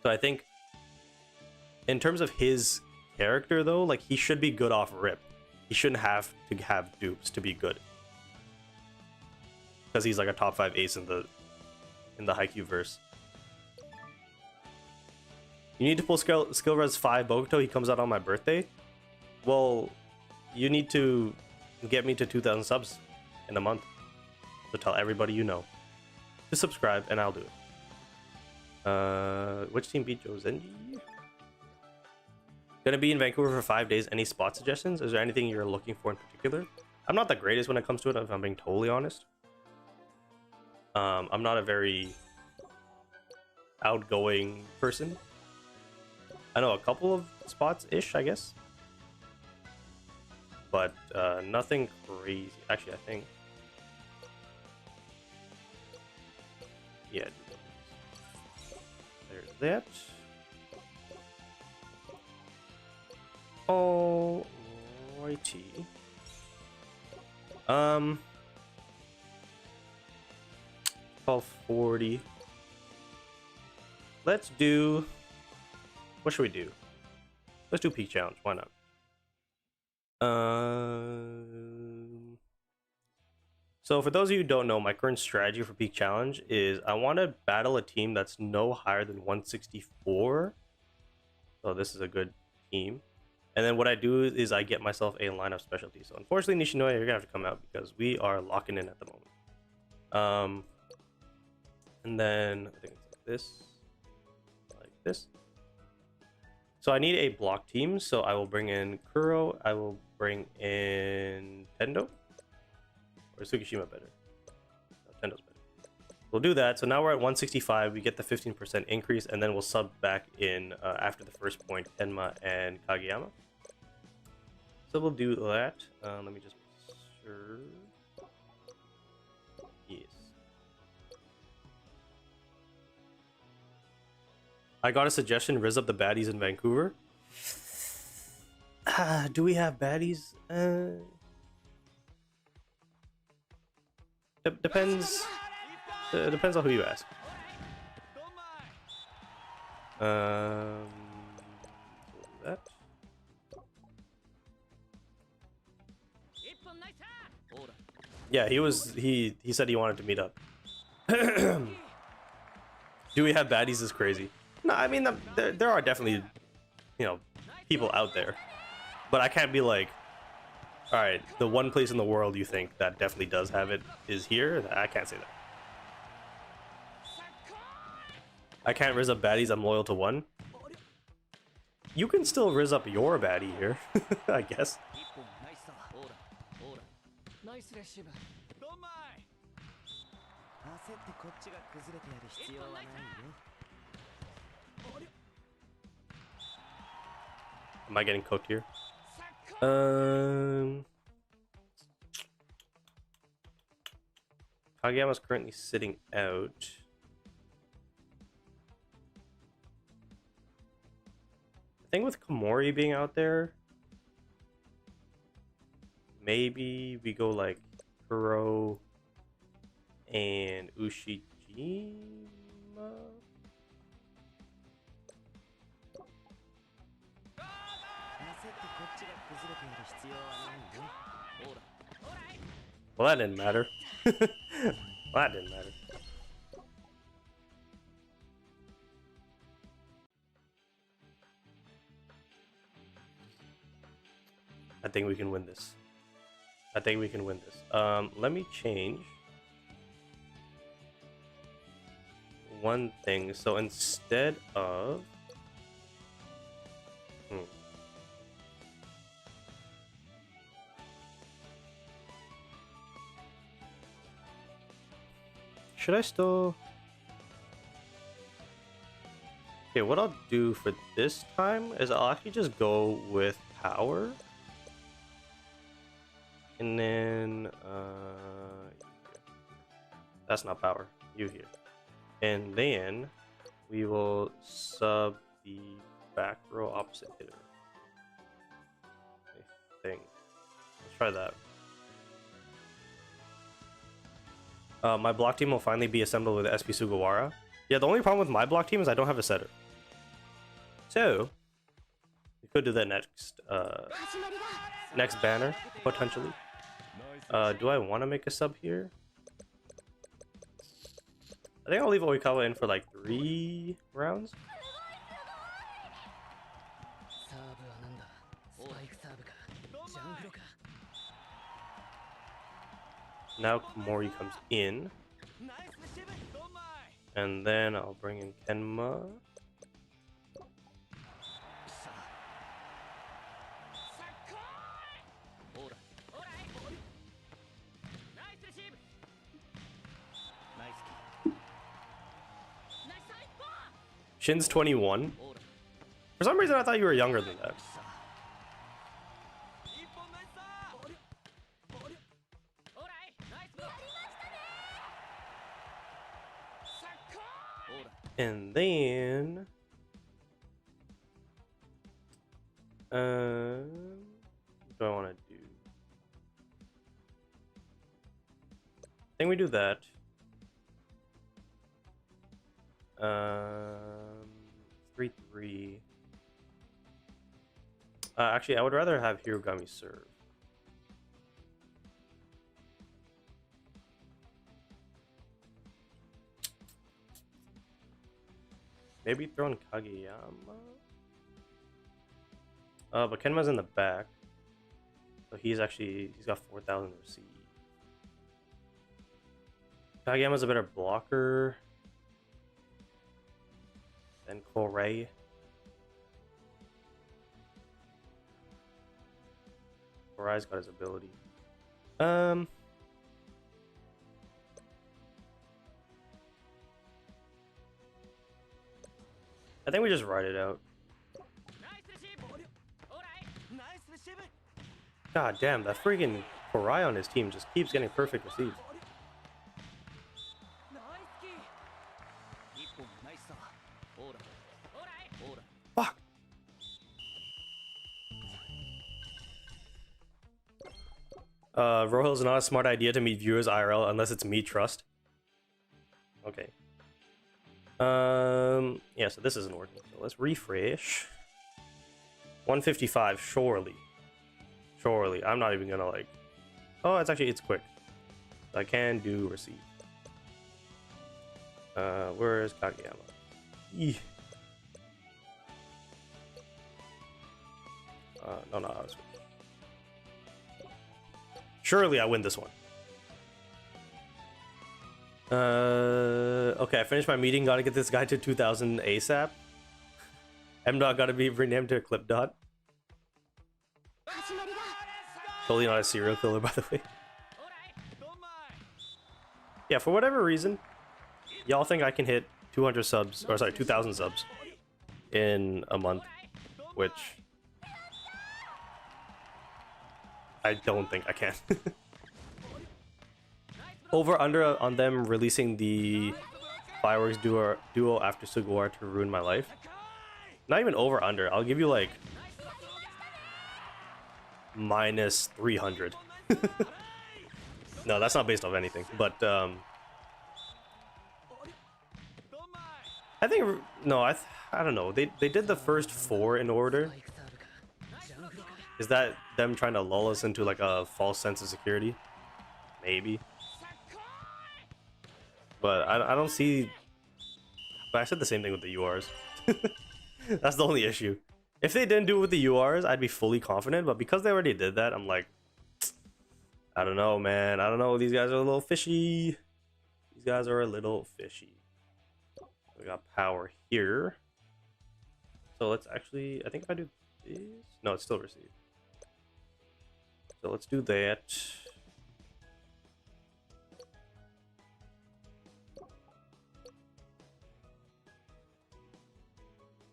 So I think in terms of his character though, like he should be good off rip. He shouldn't have to have dupes to be good, because he's like a top 5 ace in the Haikyu verse. You need to pull skill res 5 Bokuto. He comes out on my birthday. Well, you need to get me to 2,000 subs in a month. So tell everybody you know to subscribe, and I'll do it. Which team beat Joe Zenji? Gonna be in Vancouver for 5 days. Any spot suggestions? Is there anything you're looking for in particular? I'm not the greatest when it comes to it, if I'm being totally honest. I'm not a very... outgoing person. I know a couple of spots-ish, I guess. But nothing crazy. Actually, I think... Yeah. There's that. Alrighty. 1240. Let's do... What should we do? Let's do peak challenge. Why not? So for those of you who don't know, my current strategy for peak challenge is I want to battle a team that's no higher than 164. So this is a good team. And then what I do is I get myself a line of specialty. So unfortunately, Nishinoya, you're gonna have to come out because we are locking in at the moment. And then I think it's like this. So I need a block team. So I will bring in Kuro. I will bring in Tendo. Or is Tsukishima better? No, Tendo's better. We'll do that. So now we're at 165. We get the 15% increase, and then we'll sub back in after the first point, Tenma and Kageyama. So we'll do that. Let me just make sure. Yes. I got a suggestion. Riz up the baddies in Vancouver. Do we have baddies? Depends. Depends on who you ask. That. Yeah, he said he wanted to meet up. Do we have baddies is crazy. No, I mean there are definitely, you know, people out there, but I can't be like, all right, the one place in the world you think that definitely does have it is here. I can't say that. I can't riz up baddies. I'm loyal to one. You can still riz up your baddie here, I guess. Am I getting cooked here? Kageyama's currently sitting out. I think with Komori being out there, maybe we go like Kuro and Ushijima. Well, that didn't matter. Well, that didn't matter. I think we can win this. I think we can win this. Let me change one thing. So instead of should I still... Okay, what I'll do for this time is I'll actually just go with power. And then, that's not power, you here. And then we will sub the back row opposite hitter. I think. Let's try that. My block team will finally be assembled with SP Sugawara. Yeah, the only problem with my block team is I don't have a setter. So, we could do that next banner, potentially. Do I want to make a sub here? I think I'll leave Oikawa in for like 3 rounds. Now Komori comes in. And then I'll bring in Kenma. Shin's 21. For some reason, I thought you were younger than that. And then... what do I want to do? I think we do that. 3-3. Actually, I would rather have Hirogami serve. Maybe throw in Kageyama? But Kenma's in the back. So he's got 4,000 to receive. Kageyama's a better blocker than Korei. Korai's got his ability. I think we just ride it out. God damn, that freaking Korai on his team just keeps getting perfect receives. Fuck! Rohel's not a smart idea to meet viewers IRL unless it's me trust. Okay. Yeah, so this isn't working. So let's refresh. 155, surely. Surely. I'm not even gonna like... Oh, it's quick. I can do receive. Where is Kageyama? Eeh. No. Surely I win this one. Okay, I finished my meeting. Gotta get this guy to 2,000 ASAP. M-Dot gotta be renamed to Clip Dot. Totally not a serial killer, by the way. Yeah, for whatever reason, y'all think I can hit 200 subs, or sorry, 2,000 subs in a month, which I don't think I can. Over under on them releasing the fireworks duo after Sugawara to ruin my life. Not even over under. I'll give you like minus 300. No, that's not based off anything. But I think no. I don't know. They did the first 4 in order. Is that them trying to lull us into like a false sense of security? Maybe. But I don't see... But I said the same thing with the URs. That's the only issue. If they didn't do it with the URs, I'd be fully confident. But because they already did that, I'm like... I don't know, man. I don't know. These guys are a little fishy. These guys are a little fishy. We got power here. So let's actually... I think if I do this... No, it's still received. So let's do that.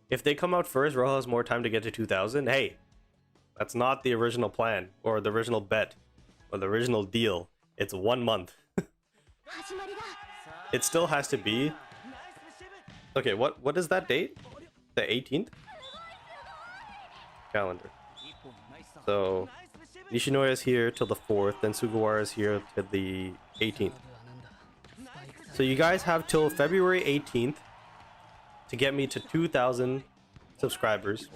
If they come out first, Rojo has more time to get to 2,000. Hey, that's not the original plan, or the original bet, or the original deal. It's 1 month. It still has to be... Okay, what is that date? The 18th? Calendar. So, Nishinoya is here till the 4th, then Sugawara is here till the 18th. So you guys have till February 18th to get me to 2,000 subscribers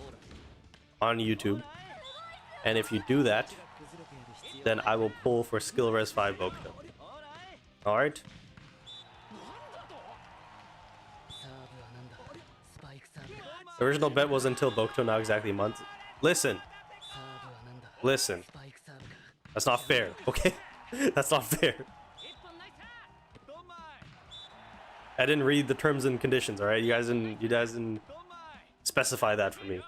on YouTube. And if you do that, then I will pull for Skill Res 5 Bokuto. Alright? The original bet was until Bokuto, now exactly a month. Listen. That's not fair, okay? That's not fair. I didn't read the terms and conditions, alright? You guys didn't specify that for me.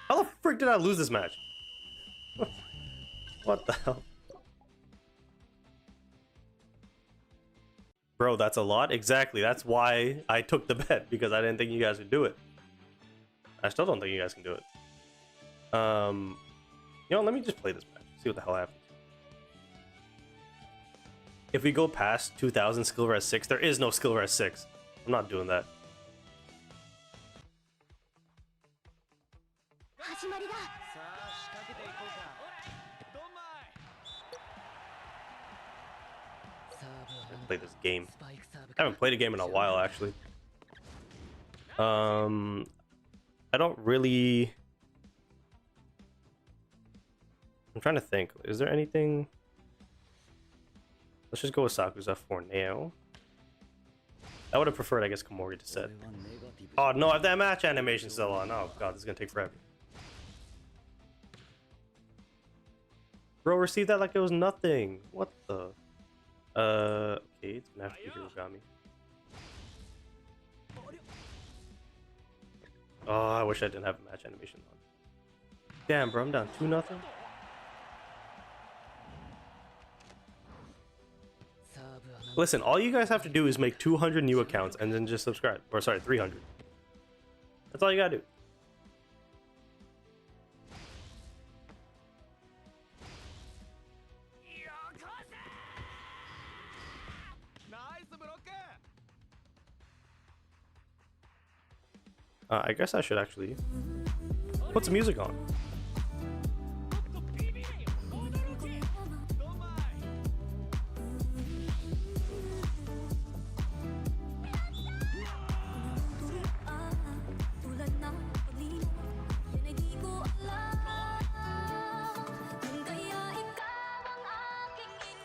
How the frick did I lose this match? What the hell? Bro, that's a lot. Exactly. That's why I took the bet, because I didn't think you guys could do it. I still don't think you guys can do it. You know, let me just play this match. See what the hell happens. If we go past 2000 skill res 6, there is no skill res 6. I'm not doing that. Play this game. I haven't played a game in a while, actually. I don't really... I'm trying to think. Is there anything... Let's just go with Sakusa for now. I would have preferred, I guess, Komori to set. Oh no, if that match animation's still on. Oh god, this is gonna take forever. Bro, received that like it was nothing. What the? Okay, it's gonna have to be Hirogami. Oh, I wish I didn't have a match animation on. Damn, bro, I'm down 2-0. Listen, all you guys have to do is make 200 new accounts and then just subscribe. Or sorry, 300. That's all you gotta do. I guess I should actually put some music on.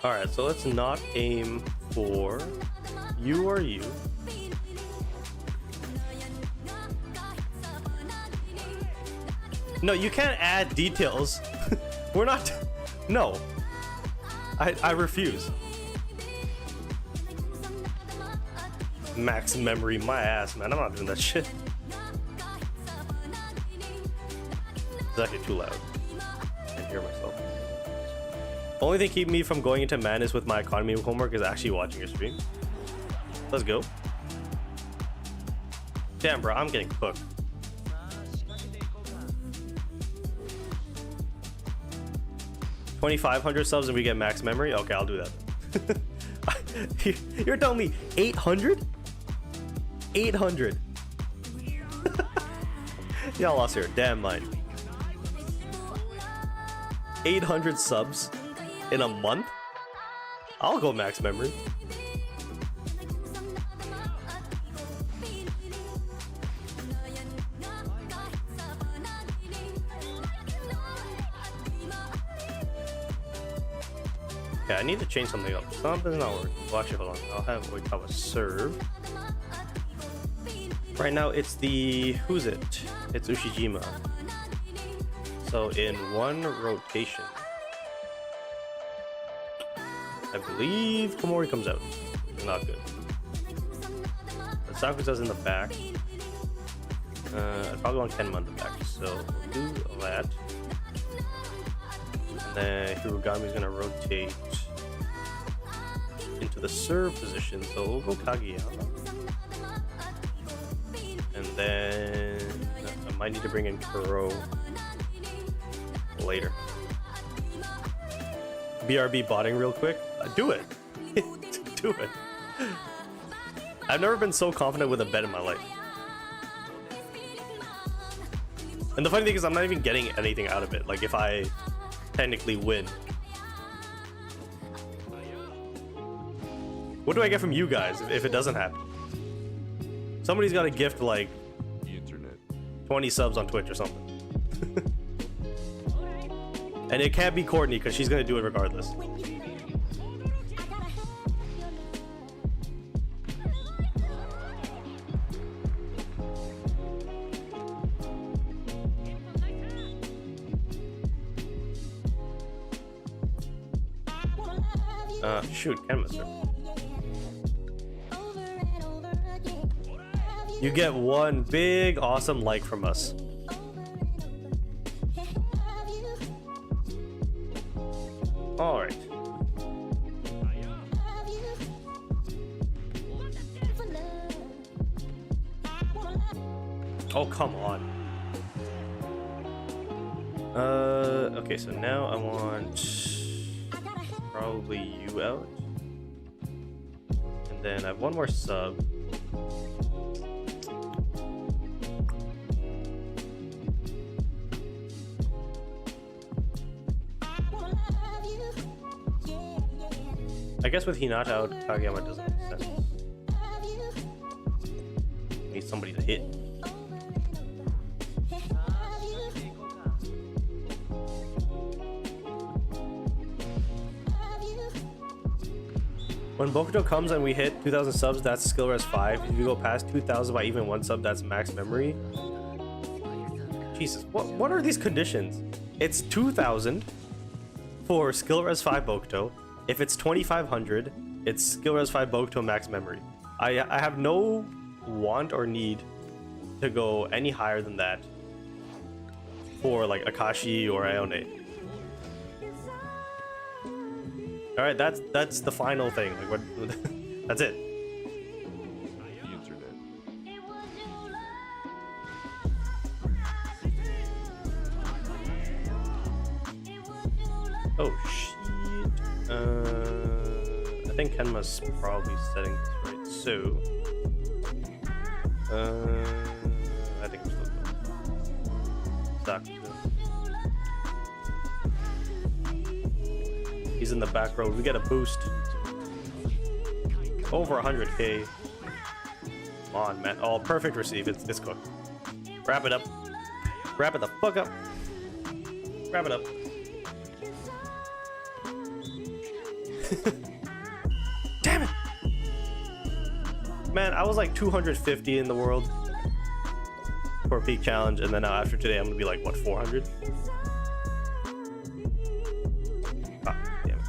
Alright, so let's not aim for you or you. No, you can't add details. We're not... No. I refuse. Max memory, my ass, man. I'm not doing that shit. It's actually too loud. I can hear myself. Only thing keeping me from going into madness with my economy homework is actually watching your stream. Let's go. Damn, bro, I'm getting cooked. $2,500 subs and we get max memory? Okay, I'll do that. You're telling me 800? 800. Y'all lost your damn mind. 800 subs in a month? I'll go max memory. Yeah, I need to change something up. Something's not working. Well, actually, hold on. I'll have Oikawa serve. Right now, it's the... Who's it? It's Ushijima. So, in one rotation, I believe Komori comes out. Not good. But Sakusa's in the back. I probably want Kenma in the back, so we'll do that. And then Hirogami's gonna rotate into the serve position, so we'll go Kageyama. And then I might need to bring in Kuro later. BRB botting real quick. Do it. Do it. I've never been so confident with a bet in my life. And the funny thing is I'm not even getting anything out of it. Like if I technically win. What do I get from you guys if it doesn't happen? Somebody's got to gift like 20 subs on Twitch or something. And it can't be Courtney because she's going to do it regardless. Shoot, Canvasser. You get one big awesome like from us. Alright. Oh, come on. Okay, so now I want probably you out. And then I have one more sub. I guess with Hinata out, Kageyama doesn't make sense. Need somebody to hit. When Bokuto comes and we hit 2,000 subs, that's skill res 5. If you go past 2,000 by even one sub, that's max memory. Jesus, what are these conditions? It's 2,000 for skill res 5 Bokuto. If it's 2,500, it's skill res 5 Bokuto max memory. I have no want or need to go any higher than that for like Akashi or Aone. All right, that's the final thing. Like what? That's it. The internet. Oh shit. I think Kenma's probably setting this right. So, I think we're still good. Stuck. He's in the back row. We get a boost. Over 100k. Come on, man. Oh, perfect receive. It's cooked. Wrap it up. Wrap it the fuck up. Wrap it up. Damn it! Man, I was like 250 in the world for a peak challenge, and then now after today, I'm gonna be like, what, 400? Ah, damn it.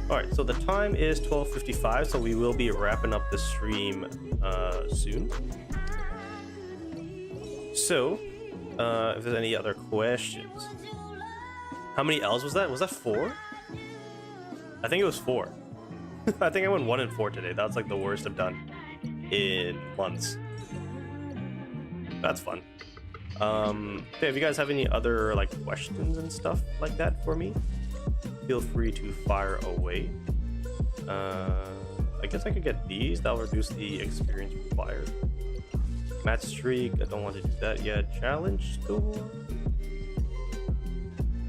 Alright, so the time is 12:55, so we will be wrapping up the stream soon. So, if there's any other questions. How many L's was that? Was that 4? I think it was 4. I think I went 1 and 4 today. That's like the worst I've done in months. That's fun. Okay, if you guys have any other like questions and stuff like that for me, feel free to fire away. I guess I could get these. That'll reduce the experience required. Match streak, I don't want to do that yet. Challenge store,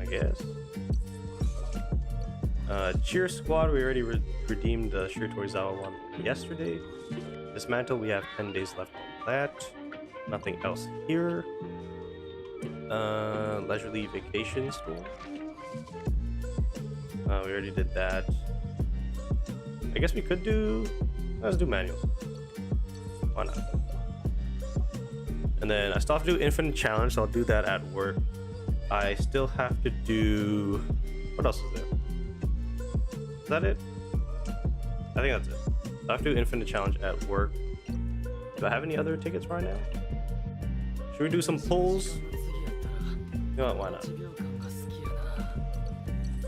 I guess. Cheer squad, we already redeemed the Shiratorizawa one yesterday. Dismantle, we have 10 days left on that. Nothing else here. Leisurely vacation store. We already did that. I guess we could do. Let's do manuals. Why not? And then I still have to do infinite challenge, so I'll do that at work. I still have to do. What else is there? Is that it? I think that's it. I have to do infinite challenge at work. Do I have any other tickets right now? Should we do some pulls? You know what? Why not?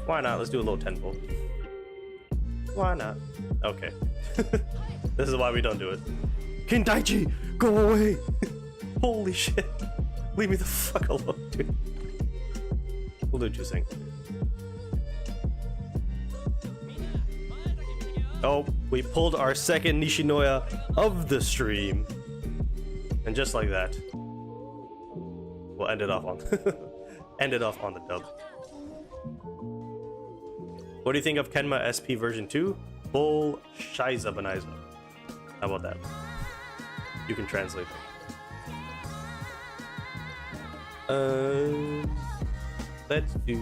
Why not? Let's do a little 10 pull. Why not? Okay. This is why we don't do it. Kindaichi, go away! Holy shit. Leave me the fuck alone, dude. We'll do Juseng. Oh, we pulled our second Nishinoya of the stream. And just like that, we'll end it off on end it off on the dub. What do you think of Kenma SP version 2? Bull Shiza Banaiza. How about that? You can translate them. Let's do.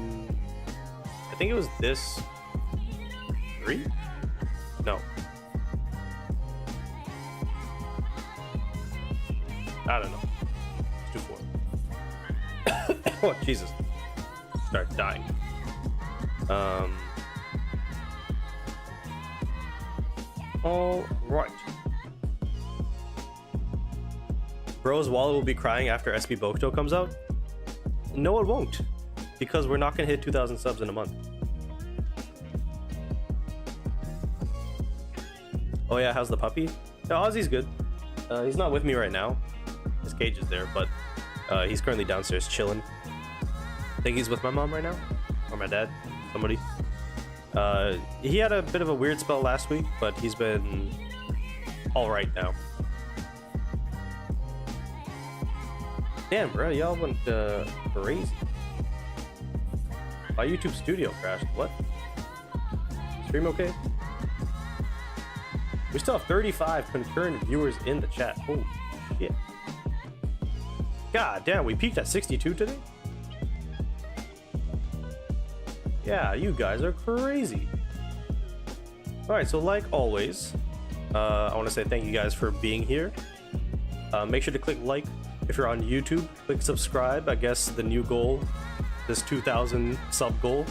I think it was this 3? No. I don't know. Let's do 4. Oh Jesus! Start dying. All right. Bro's wallet will be crying after SP Bokuto comes out. No, it won't, because we're not gonna hit 2,000 subs in a month. Oh yeah, how's the puppy? No, Ozzy's good. He's not with me right now. His cage is there, but he's currently downstairs chilling. I think he's with my mom right now, or my dad, somebody. He had a bit of a weird spell last week, but he's been all right now. Damn, bro, y'all went crazy. My YouTube studio crashed. What? Stream okay? We still have 35 concurrent viewers in the chat. Holy shit. God damn, we peaked at 62 today? Yeah, you guys are crazy. Alright, so like always, I want to say thank you guys for being here. Make sure to click like if you're on YouTube. Click subscribe. I guess the new goal, this 2,000 sub goal,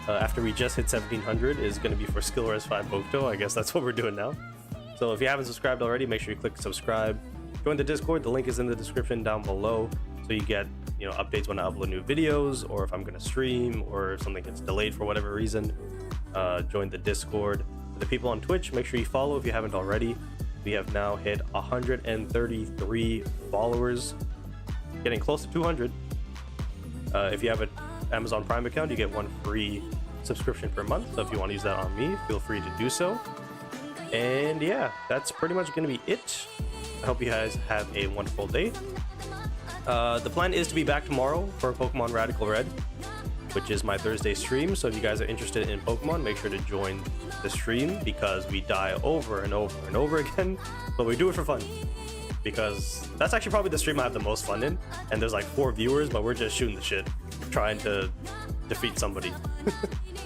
after we just hit 1,700, is going to be for Skill Res 5 Bokuto. I guess that's what we're doing now. So if you haven't subscribed already, make sure you click subscribe. Join the Discord. The link is in the description down below, so you get updates when I upload new videos, or if I'm going to stream, or if something gets delayed for whatever reason. Join the Discord. The people on Twitch, make sure you follow if you haven't already. We have now hit 133 followers, getting close to 200. If you have an Amazon Prime account, you get one free subscription per month. So if you want to use that on me, feel free to do so. And yeah, that's pretty much going to be it. I hope you guys have a wonderful day. The plan is to be back tomorrow for Pokemon Radical Red, which is my Thursday stream. So if you guys are interested in Pokemon, make sure to join the stream, because we die over and over and over again, but we do it for fun, because that's actually probably the stream I have the most fun in. And there's like 4 viewers, but we're just shooting the shit, trying to defeat somebody.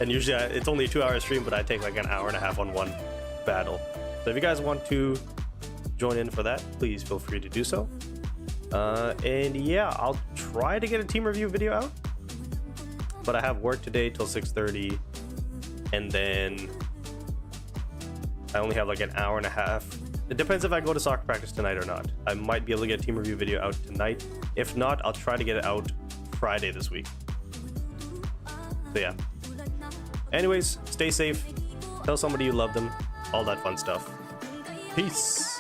And usually it's only a 2-hour stream, but I take like an hour and a half on one battle. So if you guys want to join in for that, please feel free to do so. And yeah, I'll try to get a team review video out, but I have work today till 6:30, and then I only have like an hour and a half. It depends if I go to soccer practice tonight or not. I might be able to get a team review video out tonight. If not, I'll try to get it out Friday this week. So yeah. Anyways, stay safe. Tell somebody you love them. All that fun stuff. Peace.